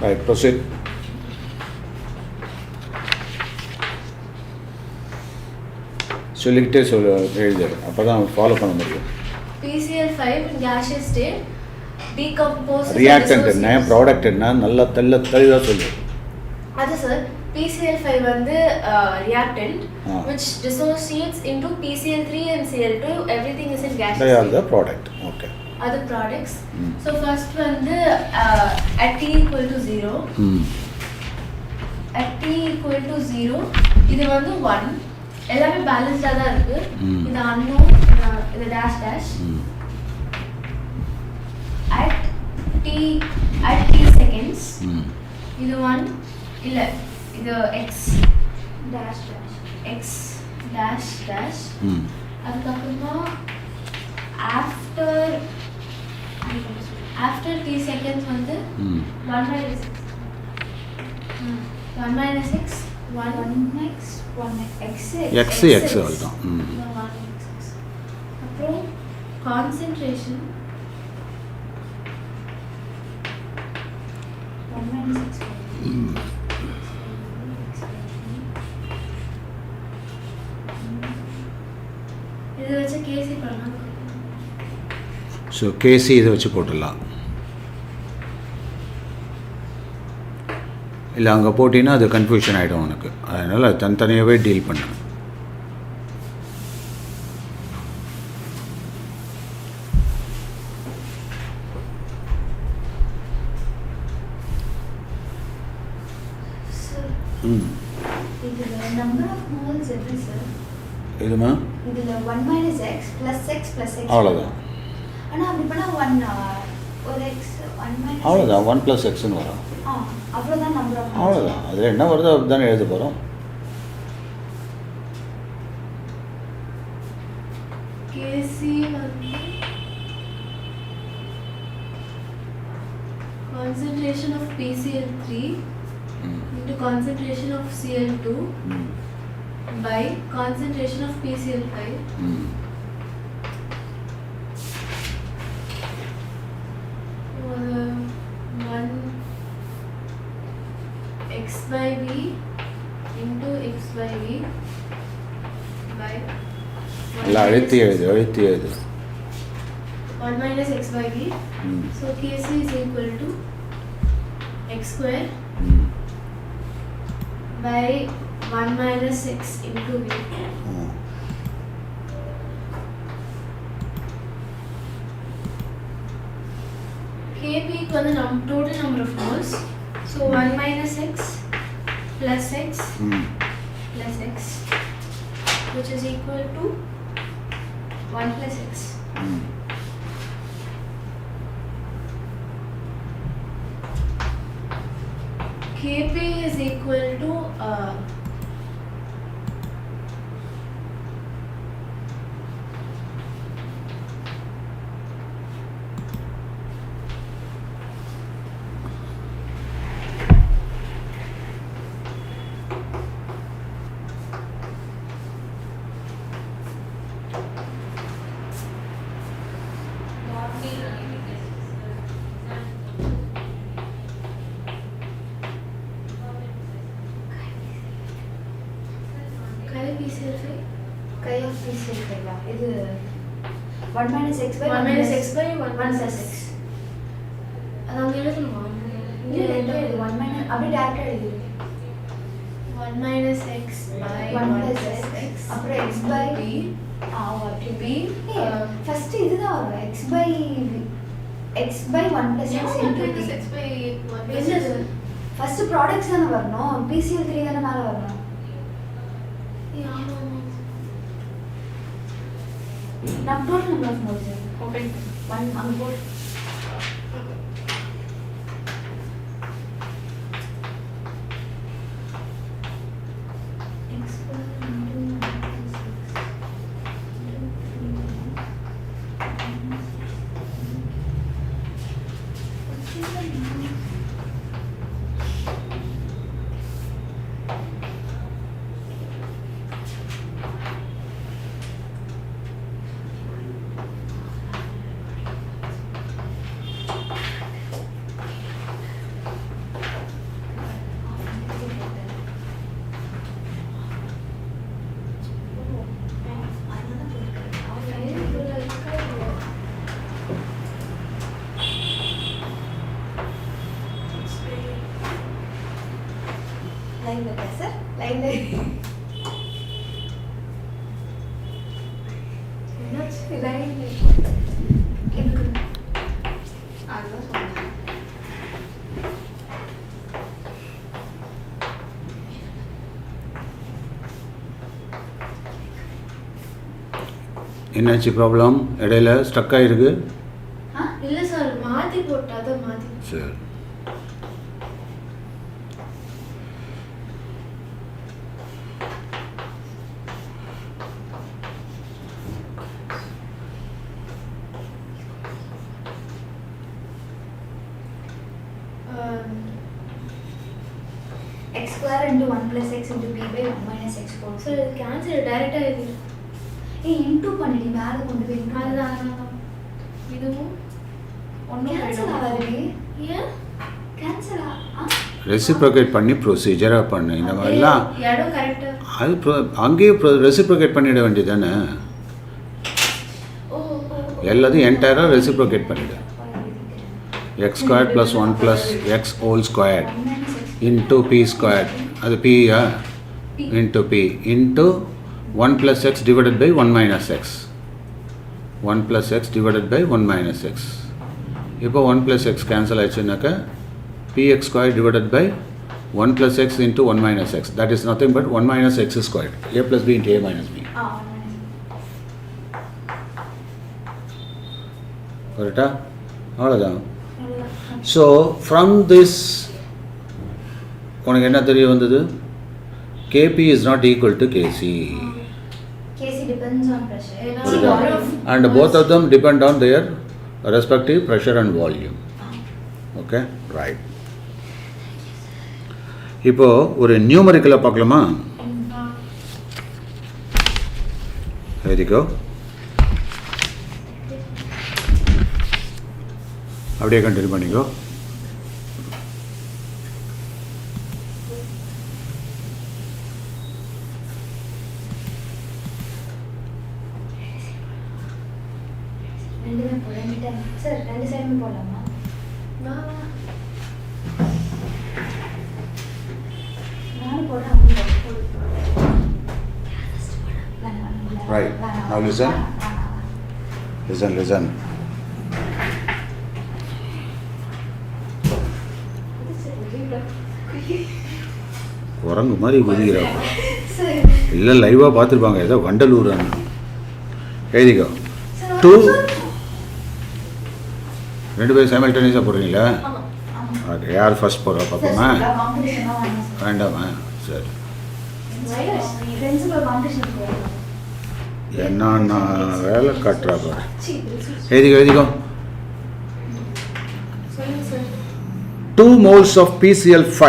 A: Right, proceed. சொல்லிக்கிட்டே எழுது, அப்போ தான் ஃபாலோ பண்ண முடியும்.
C: PCl5 gaseous state decomposes.
A: Reactant என்ன, ப்ராடக்ட் என்ன, நல்லா தெளிவாக சொல்லு.
C: அது சார் PCl5 வந்து reactant which dissociates into PCl3 and Cl2. Everything is in gaseous state.
A: They are the product. Okay.
C: Other products. So first வந்து at T equal to 0. At T equal to 0 இது வந்து 1. எல்லாமே பேலன்ஸ்டாக தான் இருக்கு. இது unknown, இது dash dash. At T seconds இது 1 இல்ல இது x dash dash x dash dash. அதுக்கப்புறமா after t seconds வந்து 1 minus x 1 minus x 1 x
A: அவ்வளோதான்.
C: அப்புறம் concentration 1 minus x இது வச்சு KC பண்ணலாம்.
A: ஸோ KC இதை வச்சு போட்டுடலாம். இல்லை அங்கே போட்டிங்கன்னா அது கன்ஃபியூஷன் ஆகிடும் உனக்கு. அதனால் அது தனித்தனியாகவே டீல் பண்ணு. இதுமா
B: இதுல 1 minus x plus x plus x
A: அவ்வளோதான்.
B: ஆனா அப்படி பண்ணா 1 ஒரு x 1 minus
A: அவ்வளோதான், 1 plus xன்னு வரும்.
B: அவ்வளோதான் நம்பர் ஆஃப்
A: அவ்வளோதான். அதில் என்ன வருதோ அதுதானே எழுத போகிறோம்.
C: KC வந்து concentration of PCl3 into concentration of Cl2 by concentration of PCl5 one x by v into x by v by
A: எல்லாம் அழுத்தி எழுது
C: 1 minus x by v. So Kc is equal to x square by 1 minus x into v. Kp க்கு வந்து total number of moles. So 1 minus x plus x plus x, which is equal to 1 plus x. Kp is equal to
B: Chi of PCL5 இது 1 minus x by
C: 1 minus x by 1 plus x. அது அங்க எழுதணுமா?
B: இல்ல 1 minus அப்படியே டைரக்டா எழுது.
C: 1 minus x by
B: 1 plus x அப்புறம் x by
C: b.
B: அப்படி b. First இதுதான் வரும் x by 1 plus x into b.
C: x by 1 plus x.
B: First products தான வரணும். PCL3 தான மேல வரணும். Now total number of moles.
C: Open.
B: One mole. Line with us, sir. Line with. Line with.
A: என்னாச்சு problem? இடையில stuck ஆயிருக்கு.
C: இல்ல sir, மாத்தி போட்டா அத மாத்தி.
A: சரி.
B: X square into 1 plus x into b by 1 minus x whole.
C: Sir இது கேன்சல் டைரக்டா எழுதி.
B: இன்டு பண்ணிடி மேல கொண்டு போய்
C: அதுதான் இதுவும்
B: ஒண்ணு கேன்சல் ஆகாதே.
C: ஏன்
B: கேன்சல்
A: ரெசிப்ரோகேட் பண்ணி ப்ரொசீஜரா பண்ணு. இந்த மாதிரிலாம்
C: இடம் கரெக்ட்டா
A: அது அங்கேயே ரெசிப்ரோகேட் பண்ணிட வேண்டியதானே. எல்லாத்தையும் என்டையராக ரெசிப்ரோகேட் பண்ணிடு. x squared plus 1 plus x whole squared into p squared, அது p into p into 1 plus x divided by 1 minus x. 1 plus x divided by 1 minus x. இப்போ 1 plus x cancel ஆயிடுச்சுனாக்கா px squared divided by 1 plus x into 1 minus x. That is nothing but 1 minus x squared. a plus b into a minus b. கரெக்டா? அவ்வளோதான். So from this உனக்கு என்ன தெரிய வந்தது? KP is not equal to KC.
B: Kc depends on pressure.
A: And both of them depend on their respective pressure and volume. Okay, right. இப்போ ஒரு நியூமரிக்கலை பார்க்கலாமா? There you go. அப்படியே கண்டினியூ பண்ணிக்கோ.
B: சார் ரெண்டு சைடுமே போடலாமா? நானும் போடுறேன்.
A: Right. Now listen. குரங்கு மாதிரி குதிக்கிறாங்க.
B: Sir.
A: இல்லை லைவாக பார்த்துருப்பாங்க, ஏதோ வண்டலூர் எழுதிக்கோ.
B: Sir,
A: 2
B: sir.
A: ரெண்டு பேரும் சைமல்டேனியஸாக போடுறீங்களா?
B: ஆமா.
A: ஓகே, யார் ஃபர்ஸ்ட் போடுறா பார்ப்போமா?
B: Sir, competition வேண்டாம் sir.
A: வேண்டாமா? சரி.
B: Principal competition போறோம்.
A: என்னன்னா வேலை காட்டுறா பாரு.
B: சி.
A: எழுதிக்கோ.
C: சொல்லுங்க sir.
A: 2 moles of PCl5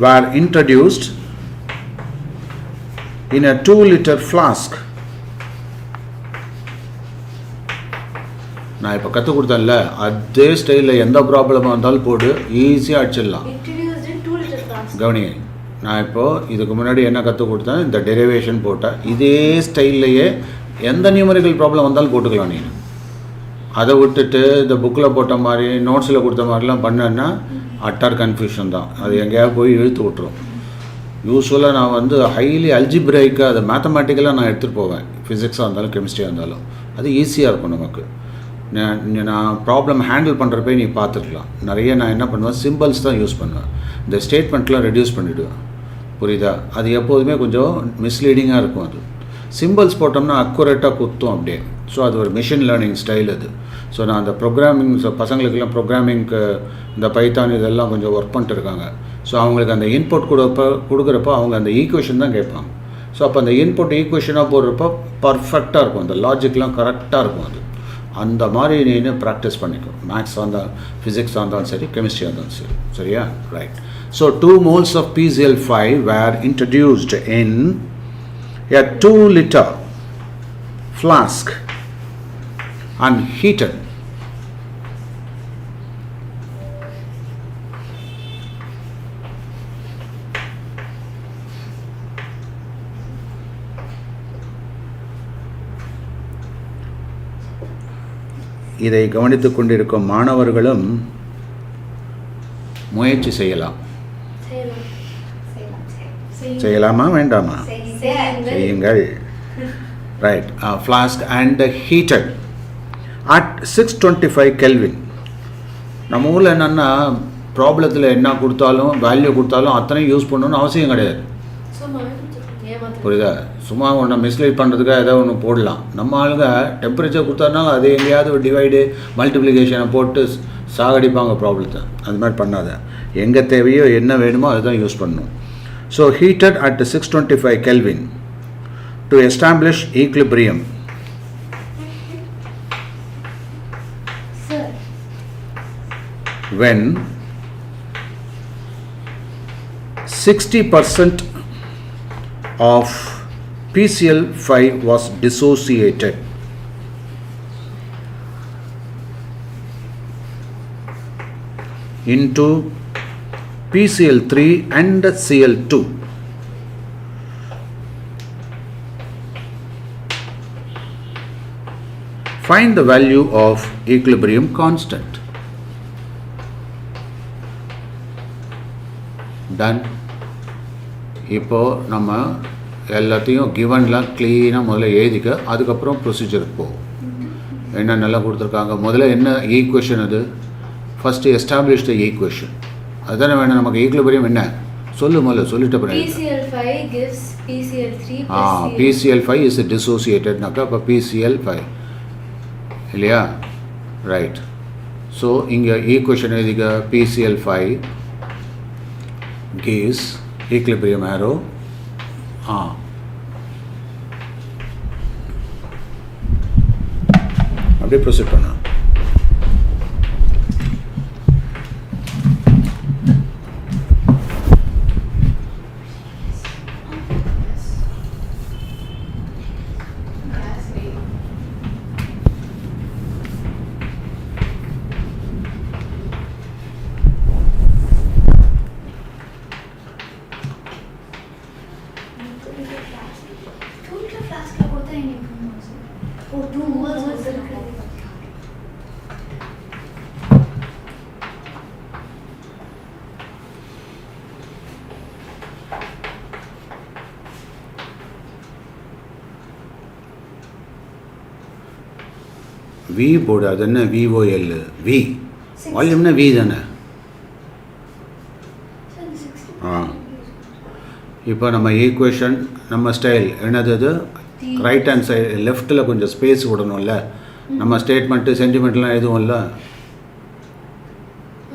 A: were introduced in a 2-liter flask. நான் இப்போ கற்றுக் கொடுத்தேன்ல, அதே ஸ்டைலில் எந்த ப்ராப்ளமாக இருந்தாலும் போட்டு ஈஸியாக அடிச்சிடலாம்.
C: Introduced in 2 liter flask.
A: கவனிங்க, நான் இப்போது இதுக்கு முன்னாடி என்ன கற்றுக் கொடுத்தேன், இந்த டெரிவேஷன் போட்டேன். இதே ஸ்டைல்லையே எந்த நியூமரிக்கல் ப்ராப்ளம் வந்தாலும் போட்டுக்கலாம். நீங்கள் அதை விட்டுட்டு இந்த புக்கில் போட்ட மாதிரி நோட்ஸில் கொடுத்த மாதிரிலாம் பண்ணேன்னா அட்டர் கன்ஃபியூஷன் தான். அது எங்கேயாவது போய் இழுத்து விட்டுரும். யூஸ்வலாக நான் வந்து ஹைலி அல்ஜிப்ரைக்காக அதை மேத்தமேட்டிக்கலாக நான் எடுத்துகிட்டு போவேன். ஃபிசிக்ஸாக இருந்தாலும் கெமிஸ்ட்ரியாக இருந்தாலும் அது ஈஸியாக இருக்கும் நமக்கு. நான் ப்ராப்ளம் ஹேண்டில் பண்ணுறப்பே நீ பார்த்துருக்கலாம். நிறைய நான் என்ன பண்ணுவேன், சிம்பிள்ஸ் தான் யூஸ் பண்ணுவேன். இந்த ஸ்டேட்மெண்ட்லாம் ரெடியூஸ் பண்ணிவிடுவேன். புரியுதா? அது எப்போதுமே கொஞ்சம் மிஸ்லீடிங்காக இருக்கும். அது சிம்பிள்ஸ் போட்டோம்னா அக்குரேட்டாக குத்தும் அப்படியே. ஸோ அது ஒரு மிஷின் லேர்னிங் ஸ்டைல் அது. ஸோ நான் அந்த ப்ரோக்ராமிங் பசங்களுக்கெல்லாம் ப்ரோக்ராமிங்க்கு இந்த பைத்தான் இதெல்லாம் கொஞ்சம் ஒர்க் பண்ணிட்டு இருக்காங்க. ஸோ அவங்களுக்கு அந்த இன்புட் கொடுக்குறப்போ அவங்க அந்த ஈக்குவேஷன் தான் கேட்பாங்க. ஸோ அப்போ அந்த இன்புட் ஈக்குவேஷனாக போடுறப்போ பர்ஃபெக்டாக இருக்கும், அந்த லாஜிக்லாம் கரெக்டாக இருக்கும். அது அந்த மாதிரி நீ ப்ராக்டிஸ் பண்ணிக்கும். மேக்ஸாக இருந்தாலும் ஃபிசிக்ஸாக இருந்தாலும் சரி, கெமிஸ்ட்ரியாக இருந்தாலும் சரி. சரியா? Right. So 2 moles of PCl5 were introduced in a 2-liter flask and heated. இதை கவனித்துக் கொண்டிருக்கும் மாணவர்களும் முயற்சி செய்யலாம். செய்யலாமா வேண்டாமா? செய்யுங்கள். Right. Flask and heated at 625 Kelvin. நம்ம ஊரில் என்னென்னா ப்ராப்ளத்தில் என்ன கொடுத்தாலும் வேல்யூ கொடுத்தாலும் அத்தனையும் யூஸ் பண்ணணும்னு அவசியம் கிடையாது. புரியுதா? சும்மா ஒன்று மிஸ்லீட் பண்ணுறதுக்காக ஏதோ ஒன்று போடலாம். நம்ம ஆளுங்க டெம்பரேச்சர் கொடுத்தாருனாலும் அது எங்கேயாவது ஒரு டிவைடு மல்டிப்ளிகேஷனை போட்டு சாகடிப்பாங்க ப்ராப்ளத்தை. அது மாதிரி பண்ணாத. எங்கே தேவையோ என்ன வேணுமோ அதுதான் யூஸ் பண்ணணும். So heated at 625 Kelvin to establish equilibrium. When 60% of PCl5 was dissociated into PCl3 and Cl2. Find the value of equilibrium constant. Done. இப்போது நம்ம எல்லாத்தையும் கிவன்லாம் க்ளீனாக முதல்ல எழுதிக்க, அதுக்கப்புறம் ப்ரொசீஜருக்கு போகும். என்னென்னலாம் கொடுத்துருக்காங்க, முதல்ல என்ன ஈக்குவேஷன் அது, ஃபஸ்ட்டு எஸ்டாப்ளிஷ் த ஈக்குவேஷன். அதுதானே வேணும் நமக்கு. ஈக்குலிபிரியம் என்ன சொல்லு, முதல்ல சொல்லிட்டு அப்புறம்
C: PCl5 gives PCl3
A: PCl5 is dissociatedனாக்கா அப்போ PCl5 இல்லையா? ரைட். ஸோ இங்கே ஈக்குவேஷன் எழுதிக்க. PCl5 gives equilibrium arrow அப்படியே ப்ரொசீட் பண்ண. வி போடு. அது என்ன VOL? வி வால்யூம்னா வி தானே. இப்போ நம்ம ஈக்குவேஷன் நம்ம ஸ்டைல் என்னது அது ரைட் ஹேண்ட் சைடு லெஃப்ட்டில் கொஞ்சம் ஸ்பேஸ் விடணும்ல. நம்ம ஸ்டேட்மெண்ட்டு சென்டிமெண்ட்லாம் எதுவும் இல்லை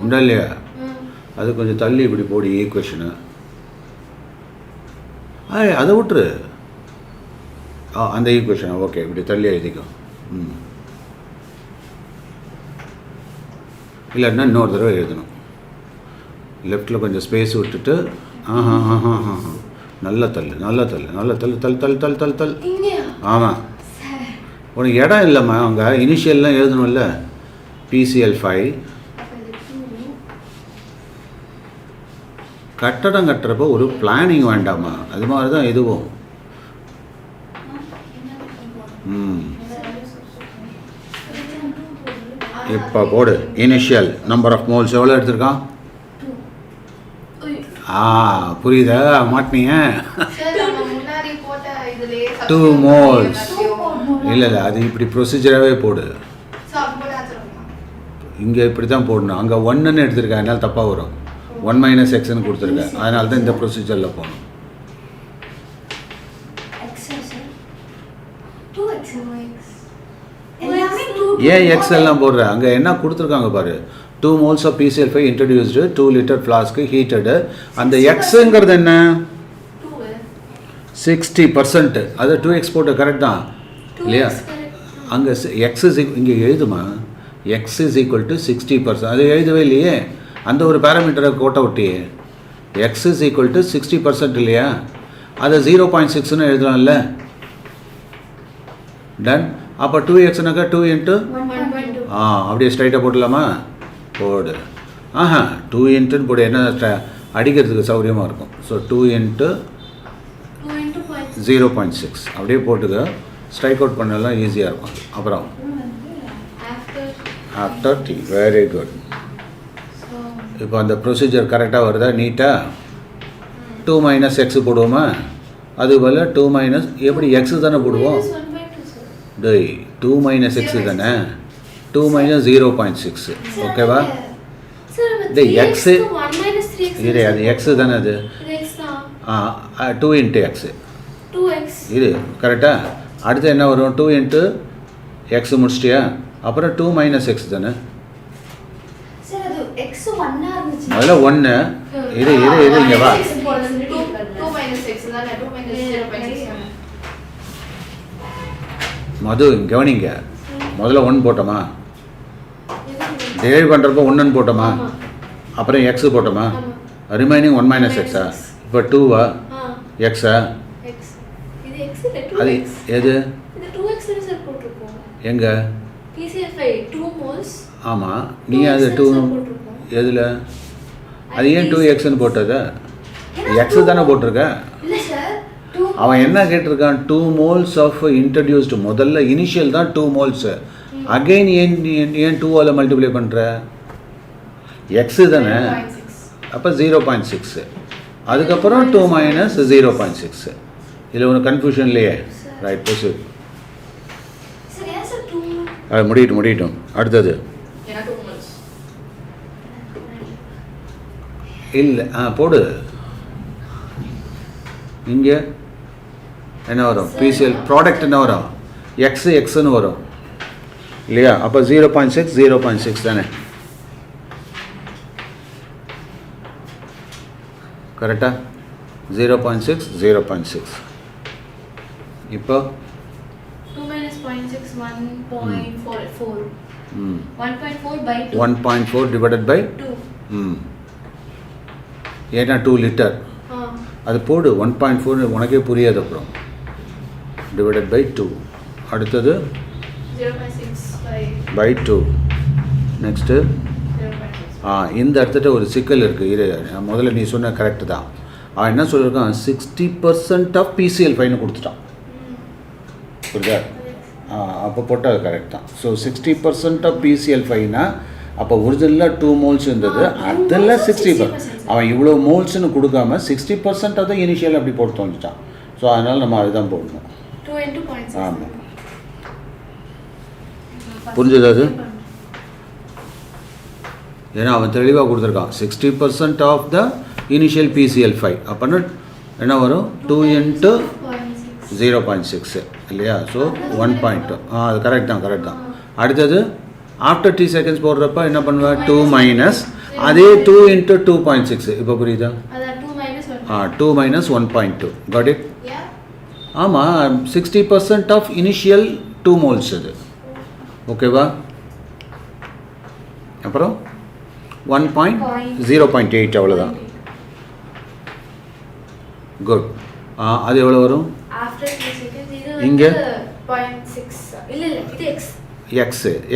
A: உண்டா இல்லையா? அது கொஞ்சம் தள்ளி இப்படி போடி ஈக்குவேஷனு. அதை விட்டுரு. அந்த ஈக்குவேஷனை ஓகே இப்படி தள்ளி எழுதிக்கோ. இல்லைன்னா இன்னொரு தடவை எழுதணும். லெஃப்டில் கொஞ்சம் ஸ்பேஸ் விட்டுட்டு நல்ல தள்ளு நல்ல தள்ளு நல்ல தள்ளு தள்ளு தள்ளு தள்ளு தள்ளு தள்ளு. ஆமாம், உனக்கு இடம் இல்லைம்மா. அவங்க இனிஷியல்லாம் எழுதணும்ல. PCL5 கட்டடம் கட்டுறப்போ ஒரு பிளானிங் வேண்டாமா? அது மாதிரி தான் இதுவும். இப்போ போடு. இனிஷியல் நம்பர் ஆஃப் மோல்ஸ் எவ்வளோ எடுத்திருக்கான்? புரியுதா? மாட்டினீங்க 2 மோல்ஸ். இல்லை அது இப்படி ப்ரொசீஜராகவே போடு. இங்கே இப்படி தான் போடணும். அங்கே 1ன்னு எடுத்திருக்கேன், அதனால தப்பாக வரும். 1 - xன்னு கொடுத்துருக்கேன், அதனால தான் இந்த ப்ரொசீஜரில் போகணும். ஏன் எக்ஸ் எல்லாம் போடுற? அங்கே என்ன கொடுத்துருக்காங்க பாரு. 2 moles of PCl5 introduced 2 liter flask heated. அந்த எக்ஸுங்கிறது என்ன? 60%. அது 2x போட்டு கரெக்ட் தான் இல்லையா? அங்கே எக்ஸ் இங்கே எழுதுமா? X is equal to 60%. அது எழுதவே இல்லையே. அந்த ஒரு பேராமீட்டரை கோட்டை ஒட்டியே எக்ஸ் இஸ் ஈக்குவல் டு 60% இல்லையா? அதை 0.6ன்னு எழுதலாம்ல. டன். அப்போ 2xனாக்கா 2 × அப்படியே ஸ்ட்ரைட்டாக போடலாமா? போடு. 2 × போடு. என்ன அடிக்கிறதுக்கு சௌகரியமாக இருக்கும். ஸோ 2 × 0.6 அப்படியே போட்டுக்க. ஸ்ட்ரைக் அவுட் பண்ணலாம் ஈஸியாக இருக்கும். அப்புறம் ஆஃப்டர் டி. Very good. இப்போ அந்த ப்ரொசீஜர் கரெக்டாக வருதா? நீட்டாக 2 - x போடுவோமா? அது போல் 2 - எப்படி எக்ஸு தானே போடுவோம். 2 - x தானே. 2 - 0.6 ஓகேவா? இது எக்ஸு இது அது எக்ஸு தானே. அது 2 × x இது கரெக்டாக. அடுத்து என்ன வரும்? 2 × x முடிச்சிட்டியா? அப்புறம் 2 - x தானே. முதல்ல 1 இது இங்கே வா. மது கவனிங்க. முதல்ல 1 போட்டோமா? டிவைட் பண்ணுறப்போ 1ன்னு போட்டோமா? அப்புறம் எக்ஸு போட்டோமா? ரிமைனிங் 1 - x-ஆ? இப்போ 2வா எக்ஸா? அது எது? எங்க? ஆமாம், நீ அது 2 எதில்? அது ஏன் 2xன்னு போட்டது? எக்ஸு தானே போட்டிருக்க. அவன் என்ன கேட்டிருக்கான்? 2 moles ஆஃப் இன்ட்ரடியூஸ்டு. முதல்ல இனிஷியல் தான் 2 moles. அகெயின் ஏன் 2ஆல் மல்டிப்ளை பண்ணுற? எக்ஸு தானே. அப்போ 0.6. அதுக்கப்புறம் 2 - 0.6. இதில் ஒன்று கன்ஃபியூஷன் இல்லையே. Right, proceed. அது முடியட்டும். அடுத்தது இல்லை போடு. இங்கே என்ன வரும்? PCl ப்ராடக்ட் என்ன வரும்? எக்ஸ்ன்னு வரும் இல்லையா? அப்போ 0.6 தானே. கரெக்டாக 0.6. இப்போ
C: 2 - 0.6 1.4. 1.4 / 2.
A: 1.4 divided by
C: 2.
A: ஏன்னா 2 லிட்டர். அது போடு. 1.4 உனக்கே புரியாது. அப்புறம் டிவைடட் பை 2. அடுத்தது
C: 0.6
A: by 2. நெக்ஸ்ட்டு இந்த இடத்துல ஒரு சிக்கல் இருக்குது. இது முதல்ல நீ சொன்ன கரெக்டு தான். அவன் என்ன சொல்லியிருக்கான்? 60% ஆஃப் PCl5ன்னு கொடுத்துட்டான். புரியுதா? அப்போ போட்டால் அது கரெக்ட் தான். ஸோ 60% ஆஃப் PCl5னா அப்போ ஒரிஜினலாக 2 moles இருந்தது. அதெல்லாம் 60%. அவன் இவ்வளோ மோல்ஸ்ன்னு கொடுக்காம 60% ஆஃப் தான் இனிஷியல் அப்படி போட்டு வந்துட்டான். ஸோ அதனால் நம்ம அதுதான் போடணும்.
C: 2 × 0.6.
A: ஆமாம், புரிஞ்சது அது? ஏன்னா அவன் தெளிவாக கொடுத்துருக்கான். 60% ஆஃப் த இனிஷியல் PCl5 அப்போனா என்ன வரும் 2 into 0.6 இல்லையா? ஸோ 1.2 அது கரெக்ட் தான். அடுத்தது ஆஃப்டர் t செகண்ட்ஸ் போடுறப்ப என்ன பண்ணுவேன்? 2 மைனஸ் அதே 2 into 2.6 இப்போ புரியுதா? 2 minus 1.2 got it? ஆமாம் 60% ஆஃப் இனிஷியல் 2 moles அது ஓகேவா? அப்புறம் 0.8 அவ்வளோதான். குட். அது எவ்வளோ வரும்? இங்கே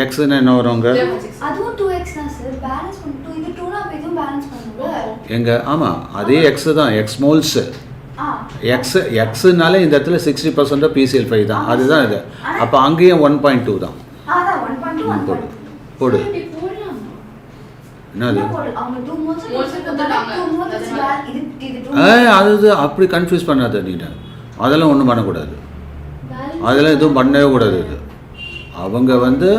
A: எக்ஸ்ன்னு என்ன வருங்க?
B: அதுவும் 2x தான் சார். பேலன்ஸ் பண்ணு 2 இது 2 னா அப்ப இதுவும் பேலன்ஸ் பண்ணுங்க.
A: எங்க ஆமாம் அதே எக்ஸ் தான் எக்ஸ் மோல்ஸ். எக்ஸ்னால இந்த இடத்துல 60% PCl5 தான். அதுதான் இது. அப்போ அங்கேயும் 1.2 தான்.
B: அதான் 1.2
A: போடு. என்னது? அது அப்படி கன்ஃபியூஸ் பண்ணாத நீ. அதெல்லாம் ஒன்றும் பண்ணக்கூடாது. அதெல்லாம் எதுவும் பண்ணவே கூடாது. இது அவங்க வந்து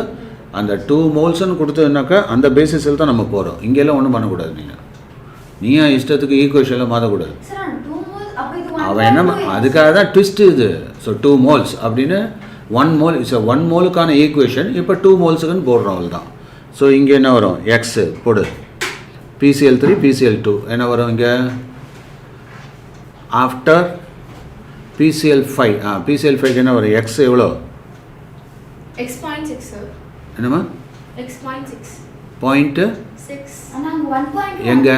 A: அந்த 2 மோல்ஸ்ன்னு கொடுத்ததுனாக்கா அந்த பேசிஸில் தான் நம்ம போகிறோம். இங்கெல்லாம் ஒன்றும் பண்ணக்கூடாது. நீயா இஷ்டத்துக்கு ஈக்குவேஷனில் மாற்றக்கூடாது. அவன் என்ன அதுக்காக தான் ட்விஸ்ட் இது. ஸோ 2 moles அப்படின்னு 1 mole இட்ஸ் 1 moleக்கான ஈக்குவேஷன் இப்போ 2 molesக்குன்னு போடுறோம். அவள் தான். ஸோ இங்கே என்ன வரும்? எக்ஸு போடு. PCl3 PCl2 என்ன வரும் இங்கே? ஆஃப்டர் PCl5 PCl5 என்ன வரும்? எக்ஸ் எவ்வளோ?
C: x.6 sir.
A: என்னம்மா?
C: x.6
A: பாயிண்ட்
C: 6
A: எங்க?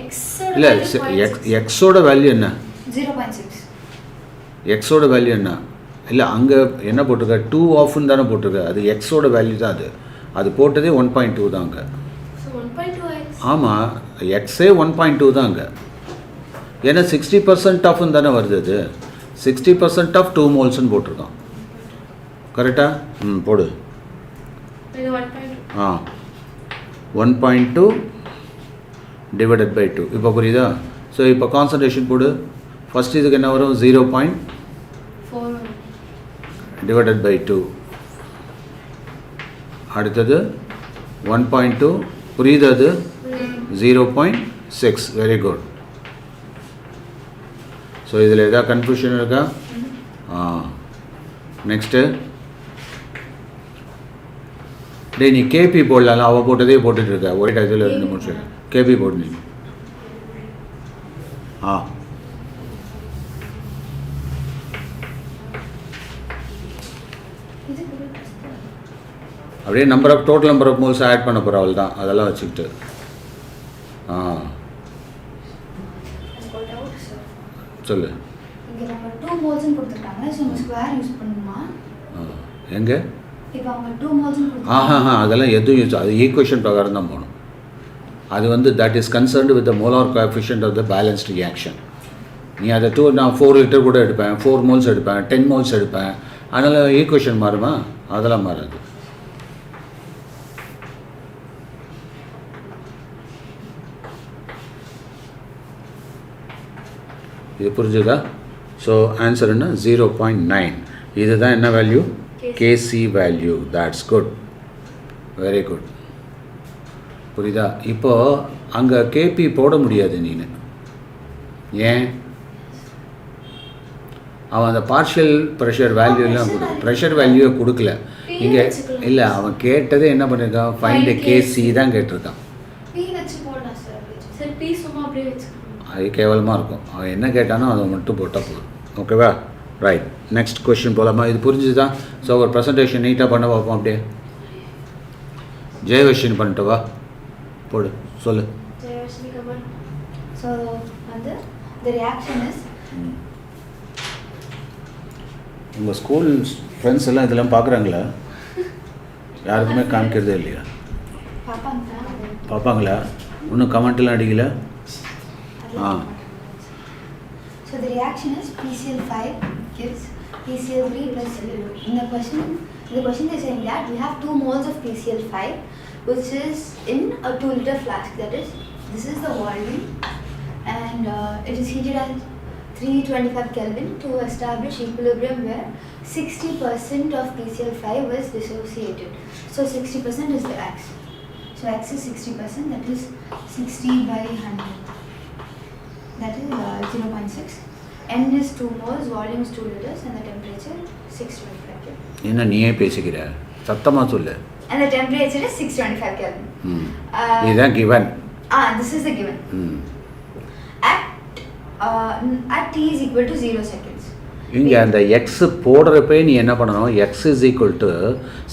C: x
A: இல்லை எக்ஸோட வேல்யூ என்ன?
B: 0.6
A: எக்ஸோட வேல்யூ என்ன? இல்லை அங்கே என்ன போட்டிருக்க? 2 ஆஃப்னு தானே போட்டிருக்க. அது எக்ஸோட வேல்யூ தான். அது போட்டதே 1.2 தான் அங்கே. ஆமாம் எக்ஸே 1.2 தான் அங்கே. ஏன்னா 60% ஆஃப்னு தானே வருது. அது 60% ஆஃப் 2 மோல்ஸ்ன்னு போட்டிருக்கான். கரெக்டா? போடு. 1.2 டிவைடட் பை 2 இப்போ புரியுதா? ஸோ இப்போ கான்சன்ட்ரேஷன் போடு. ஃபஸ்ட் இதுக்கு என்ன வரும்? 0.4 டிவைடட் பை 2. அடுத்தது 1.2 புரியுது. அது 0.6 வெரி குட். ஸோ இதில் எதாவது கன்ஃபியூஷன் இருக்கா? நெக்ஸ்ட்டு டே நீ கேபி போடலாம். அவள் போட்டதே போட்டுட்டு இருக்க. ஒரே டயத்தில் 2 நிமிஷம் கேபி போடு நீ. அப்படியே total number of moles add பண்ண போகிற அவள் தான். அதெல்லாம் வச்சுக்கிட்டு சொல்லு.
B: இங்க நம்ம 2 moles கொடுத்துட்டாங்க. சோ நம்ம ஸ்கொயர் யூஸ் பண்ணுமா?
A: எங்க?
B: இப்போ அவங்க 2 moles கொடுத்தாங்க.
A: அதெல்லாம் எதுவும் யூஸ் அது ஈக்குவேஷன் பிரகாரம் தான் போகணும். அது வந்து that is concerned with the molar coefficient of the balanced reaction. நீ அதை நான் 4 லிட்டர் கூட எடுப்பேன், 4 moles எடுப்பேன், 10 moles எடுப்பேன். அதனால் ஈக்குவேஷன் மாறுமா? அதெல்லாம் மாறாது. இது புரிஞ்சுதா? ஸோ ஆன்சர் என்ன? 0.9. இதுதான் என்ன value? KC value. That's good, very good. புரியுதா? இப்போது அங்கே KP போட முடியாது நீ. ஏன்? அவன் அந்த பார்ஷியல் ப்ரெஷர் வேல்யூலாம் ப்ரெஷர் வேல்யூவை கொடுக்கல இங்கே. இல்லை அவன் கேட்டதே என்ன பண்ணியிருக்கான்? ஃபைண்ட் KC தான் கேட்டிருக்கான். அது கேவலமாக இருக்கும். அவன் என்ன கேட்டானோ அதை மட்டும் போட்டால் போதும். ஓகேவா? ரைட். நெக்ஸ்ட் கொஸ்டின் போகலாமா? இது புரிஞ்சுதான்? ஸோ ஒரு ப்ரெசன்டேஷன் நீட்டாக பண்ண பார்ப்போம். அப்படியே ஜெயவர்ஷினி பண்ணிட்டு வா. போடு, சொல்லு.
B: ஸோ வந்து the reaction is
A: உங்கள் ஸ்கூல் ஃப்ரெண்ட்ஸ் எல்லாம் இதெல்லாம் பார்க்குறாங்களா? யாருக்குமே காமிக்கிறதே இல்லையா? பார்ப்பாங்களா? இன்னும் கமெண்ட்லாம் அடிக்கல?
B: So the reaction is PCl5 gives PCl3 plus CL2. In the question is saying that we have 2 moles of PCl5 which is in a 2 liter flask. That is, this is the volume and it is heated at 325 Kelvin to establish equilibrium where 60% of PCl5 was dissociated. So 60% is the X. So X is 60%, that is 60 by 100. that is 0.6. N is 2 moles, volume is 2 liters, and the temperature 625 Kelvin.
A: என்ன நீயே பேசிக்கிற சத்தமாக சொல்லு.
B: And the temperature is 625 Kelvin.
A: இதுதான் given.
B: This is the given. At t is equal to 0 seconds.
A: இங்கே அந்த X போடுறப்ப நீ என்ன பண்ணணும், x is equal to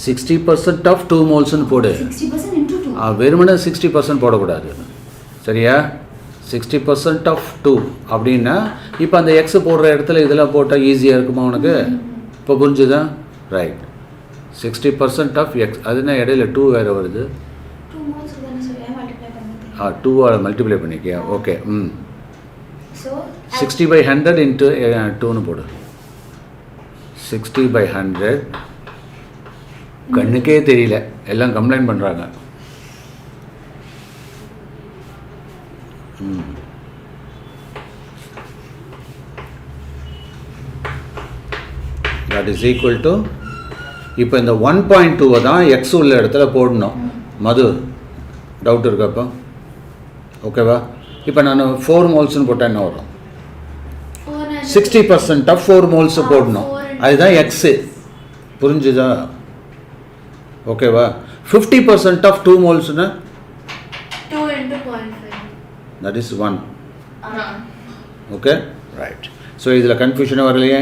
A: 60% of 2 மோல்ஸ்னு போடு.
B: 60% into 2.
A: வெறுமனே 60% போடக்கூடாது, சரியா? 60% ஆஃப் 2 அப்படின்னா இப்போ அந்த எக்ஸ் போடுற இடத்துல இதெல்லாம் போட்டால் ஈஸியாக இருக்குமா உனக்கு? இப்போ புரிஞ்சுதா? ரைட். 60% ஆஃப் எக்ஸ், அதுனா இடையில 2 வேறு வருது.
B: 2 moles தானே சொல்லியா மல்டிப்ளை பண்ணிட்டேன்.
A: 2 மல்டிப்ளை பண்ணிக்கியா? ஓகே.
B: So
A: 60/100 இன்ட்டு 2ன்னு போடு. 60/100 கண்ணுக்கே தெரியல, எல்லாம் கம்ப்ளைண்ட் பண்ணுறாங்க. தட் இஸ் ஈக்குவல் டு, இப்போ இந்த 1.2 தான் எக்ஸ் உள்ள இடத்துல போடணும். மது டவுட் இருக்கப்போ ஓகேவா? இப்போ நான் 4 மோல்ஸ்னு போட்டால் என்ன வரும்? 60% ஆஃப் 4 மோல்ஸ் போடணும், அதுதான் எக்ஸு. புரிஞ்சுதா? ஓகேவா? 50% ஆஃப் 2 மோல்ஸ்னா
C: 2 into 0.5.
A: That is 1. Okay, right. So இதில் கன்ஃபியூஷனே வரலையே?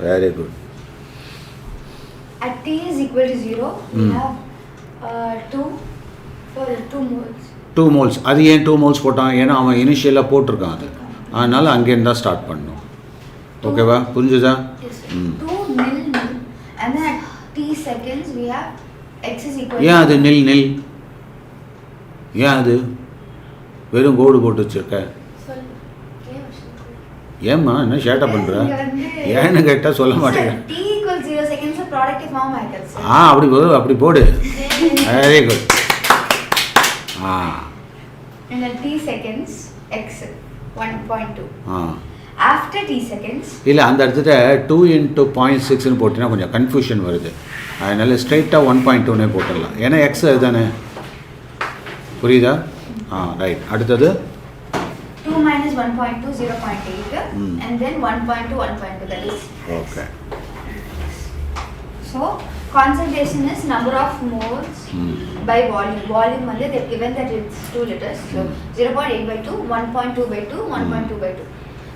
A: Very good.
B: at t is equal to 0, we have 2 for 2 moles.
A: 2 moles. அது ஏன் 2 மோல்ஸ் போட்டான்? ஏன்னா அவன் இனிஷியலாக போட்டிருக்கான் அது, அதனால் அங்கேருந்து தான் ஸ்டார்ட் பண்ணணும். ஓகேவா? புரிஞ்சுதா?
C: Yes, sir.
B: 2 nil nil, and then at t seconds we have x is equal
A: ஏன்
B: to
A: அது நில் நில்? ஏன் அது வெறும் கோடு போட்டு வச்சுருக்க? ஏம்மா என்ன ஷேட்டை பண்ணுற? ஏன்னு கேட்டால் சொல்ல மாட்டேங்க.
B: t equals 0 seconds the product is formed I can say.
A: அப்படி போடு. Very good.
B: And at t seconds x 1.2. After t seconds
A: இல்லை, அந்த இடத்துல 2 into 0.6ன்னு போட்டினா கொஞ்சம் கன்ஃபியூஷன் வருது, அதனால ஸ்ட்ரைட்டாக 1.2னே போட்டுடலாம். ஏன்னா எக்ஸ் அதுதானே, புரியுதா? ரைட். அடுத்தது
B: 2 minus 1.2 0.8, and then 1.2 1.2, that is
A: okay.
B: so concentration is number of moles by volume. Volume வந்து they given that it's 2 liters, so 0.8/2, 1.2/2, 1.2/2,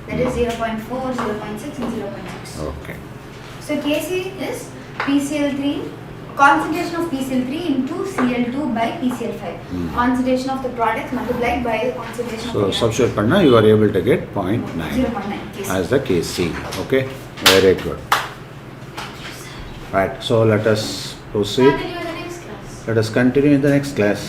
B: that is 0.4, 0.6 and 0.6.
A: Okay.
B: So Kc is PCl3, concentration of PCl3 into Cl2 by PCl5. Concentration of the product multiplied by the concentration
A: so
B: of the
A: substitute பண்ணால் you are able to get 0.9
B: 0.9 Kc.
A: as the Kc. Okay, very good. Right, so let us proceed.
C: Continue in the next class.
A: Let us continue in the next class.